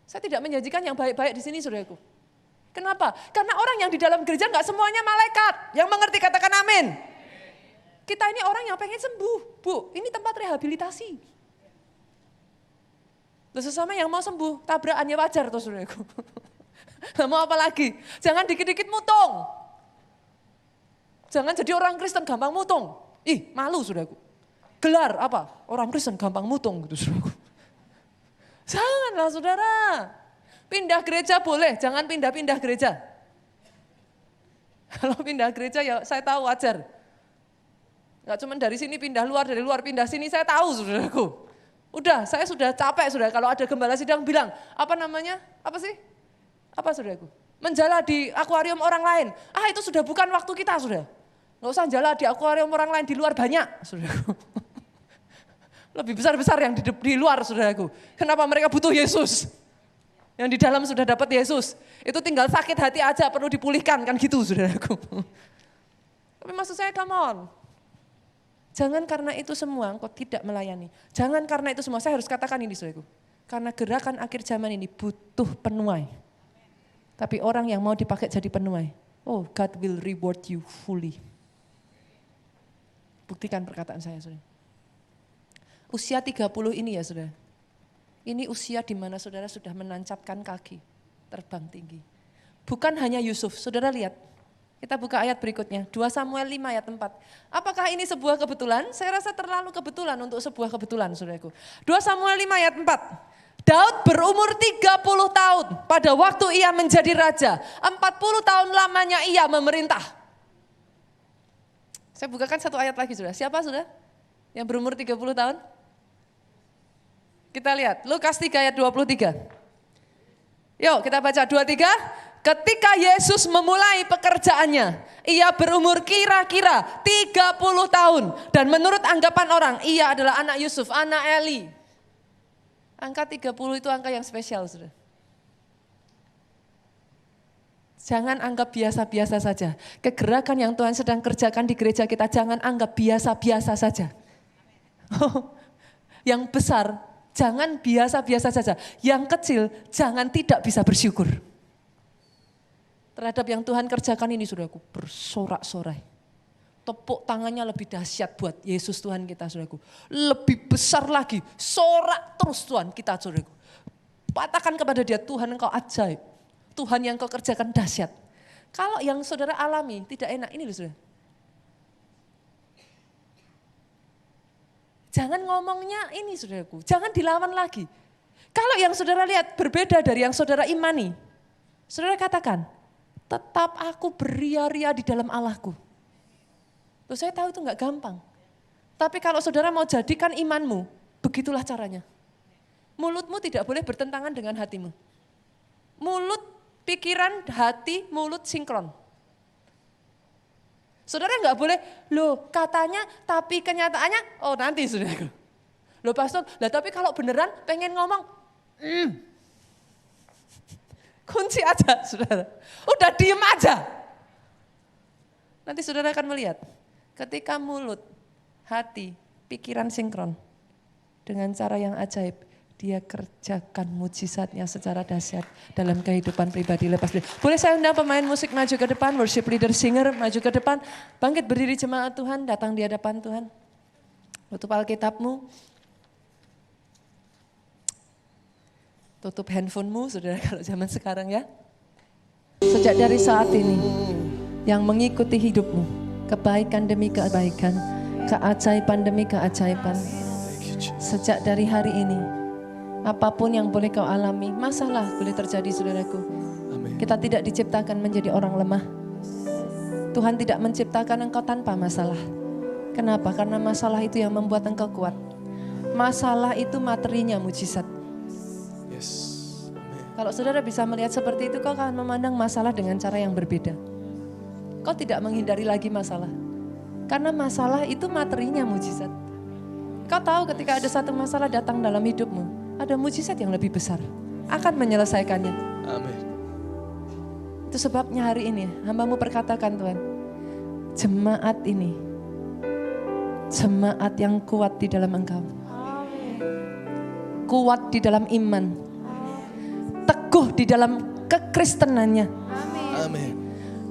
Saya tidak menjanjikan yang baik-baik di sini, saudaraku. Kenapa? Karena orang yang di dalam gereja nggak semuanya malaikat. Yang mengerti katakan amin. Kita ini orang yang pengen sembuh. Bu, ini tempat rehabilitasi. Loh, sesama yang mau sembuh, tabrakannya wajar tuh, saudaraku. Mau apa lagi? Jangan dikit-dikit mutung. Jangan jadi orang Kristen gampang mutung. Ih, malu, saudaraku. Gelar apa? Orang Kristen gampang mutung gitu, saudaraku. Janganlah, saudara. Pindah gereja boleh, jangan pindah-pindah gereja. Kalau pindah gereja ya saya tahu wajar. Gak cuma dari sini pindah luar, dari luar pindah sini, saya tahu, saudaraku. Udah, saya sudah capek, saudara. Kalau ada gembala sidang bilang, apa namanya? Apa sih? Apa, saudaraku? Menjala di akuarium orang lain. Ah, itu sudah bukan waktu kita, saudara. Gak usah jala di akuarium orang lain, di luar banyak, saudaraku. Lebih besar-besar yang di luar, saudaraku. Kenapa mereka butuh Yesus? Yang di dalam sudah dapat Yesus. Itu tinggal sakit hati aja, perlu dipulihkan, kan gitu, saudaraku. Tapi maksud saya, come on. Jangan karena itu semua engkau tidak melayani. Jangan karena itu semua, saya harus katakan ini, saudaraku. Karena gerakan akhir zaman ini butuh penuai. Tapi orang yang mau dipakai jadi penuai, oh, God will reward you fully. Buktikan perkataan saya, saudara. Usia 30 ini ya, saudara. Ini usia di mana saudara sudah menancapkan kaki, terbang tinggi. Bukan hanya Yusuf, saudara lihat. Kita buka ayat berikutnya, 2 Samuel 5 ayat 4. Apakah ini sebuah kebetulan? Saya rasa terlalu kebetulan untuk sebuah kebetulan, saudaraku. 2 Samuel 5 ayat 4. Daud berumur 30 tahun pada waktu ia menjadi raja. 40 tahun lamanya ia memerintah. Saya bukakan satu ayat lagi, saudara. Siapa, saudara? Yang berumur 30 tahun? Kita lihat, Lukas 3 ayat 23. Yuk kita baca 23. Ketika Yesus memulai pekerjaannya, ia berumur kira-kira 30 tahun. Dan menurut anggapan orang, ia adalah anak Yusuf, anak Eli. Angka 30 itu angka yang spesial, saudara. Jangan anggap biasa-biasa saja. Kegerakan yang Tuhan sedang kerjakan di gereja kita, jangan anggap biasa-biasa saja. Yang besar, jangan biasa-biasa saja. Yang kecil, jangan tidak bisa bersyukur. Terhadap yang Tuhan kerjakan ini, saudaraku, bersorak-sorai. Tepuk tangannya lebih dahsyat buat Yesus Tuhan kita, saudaraku. Lebih besar lagi, sorak terus Tuhan kita, saudaraku. Katakan kepada dia, Tuhan engkau ajaib. Tuhan yang kau kerjakan dahsyat. Kalau yang saudara alami tidak enak, ini loh saudara. Jangan ngomongnya ini saudaraku, jangan dilawan lagi. Kalau yang saudara lihat berbeda dari yang saudara imani, saudara katakan, tetap aku beria-ria di dalam Allahku. Loh, saya tahu itu enggak gampang. Tapi kalau saudara mau jadikan imanmu, begitulah caranya. Mulutmu tidak boleh bertentangan dengan hatimu. Mulut, pikiran, hati, mulut sinkron. Saudara enggak boleh, loh katanya tapi kenyataannya, oh nanti saudara. Loh pastor, lah tapi kalau beneran pengen ngomong, kunci aja saudara. Udah diem aja. Nanti saudara akan melihat, ketika mulut, hati, pikiran sinkron, dengan cara yang ajaib, dia kerjakan mujizatnya secara dahsyat dalam kehidupan pribadi lepas. Boleh saya undang pemain musik maju ke depan, worship leader, singer maju ke depan. Bangkit berdiri jemaat Tuhan, datang di hadapan Tuhan. Tutup Alkitabmu. Tutup handphonemu, saudara, kalau zaman sekarang ya. Sejak dari saat ini, yang mengikuti hidupmu, kebaikan demi kebaikan, keajaiban demi keajaiban. Sejak dari hari ini, apapun yang boleh kau alami, masalah boleh terjadi saudaraku. Kita tidak diciptakan menjadi orang lemah. Tuhan tidak menciptakan engkau tanpa masalah. Kenapa? Karena masalah itu yang membuat engkau kuat. Masalah itu materinya mujizat. Kalau saudara bisa melihat seperti itu, kau akan memandang masalah dengan cara yang berbeda. Kau tidak menghindari lagi masalah. Karena masalah itu materinya mujizat. Kau tahu ketika ada satu masalah datang dalam hidupmu, ada mujizat yang lebih besar akan menyelesaikannya.
Amin.
Itu sebabnya hari ini hamba-Mu perkatakan Tuhan, jemaat ini, jemaat yang kuat di dalam Engkau. Kuat di dalam iman. Teguh di dalam kekristenannya.
Amin.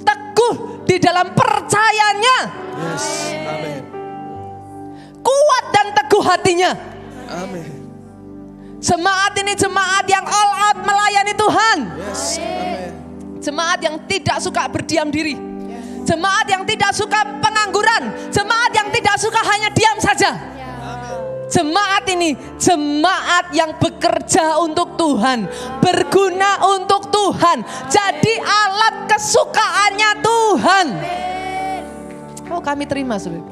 Teguh di dalam percayanya.
Yes. Amin.
Kuat dan teguh hatinya.
Amin.
Jemaat ini jemaat yang all out melayani Tuhan.
Yes. Amin.
Jemaat yang tidak suka berdiam diri. Jemaat yang tidak suka pengangguran. Jemaat yang tidak suka hanya diam saja. Jemaat ini jemaat yang bekerja untuk Tuhan, berguna untuk Tuhan, jadi alat kesukaannya Tuhan. Oh, kami terima saudara.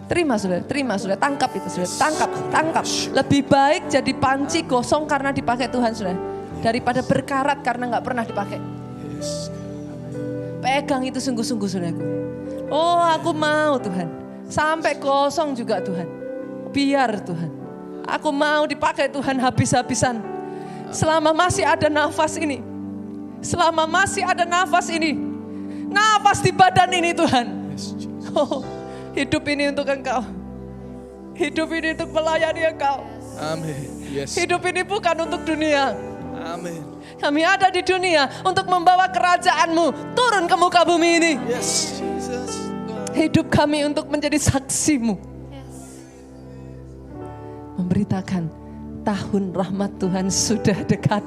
Terima saudara, tangkap itu saudara, tangkap. Lebih baik jadi panci gosong karena dipakai Tuhan saudara, daripada berkarat karena nggak pernah dipakai. Pegang itu sungguh-sungguh saudaraku. Oh, aku mau Tuhan, sampai gosong juga Tuhan. Biar Tuhan, aku mau dipakai Tuhan habis-habisan. Selama masih ada nafas ini, selama masih ada nafas ini, nafas di badan ini Tuhan. Oh, hidup ini untuk Engkau. Hidup ini untuk melayani Engkau.
Amin. Yes.
Hidup ini bukan untuk dunia.
Amin.
Kami ada di dunia untuk membawa kerajaan-Mu turun ke muka bumi ini.
Yes, Jesus.
Hidup kami untuk menjadi saksi-Mu. Memberitakan tahun rahmat Tuhan sudah dekat.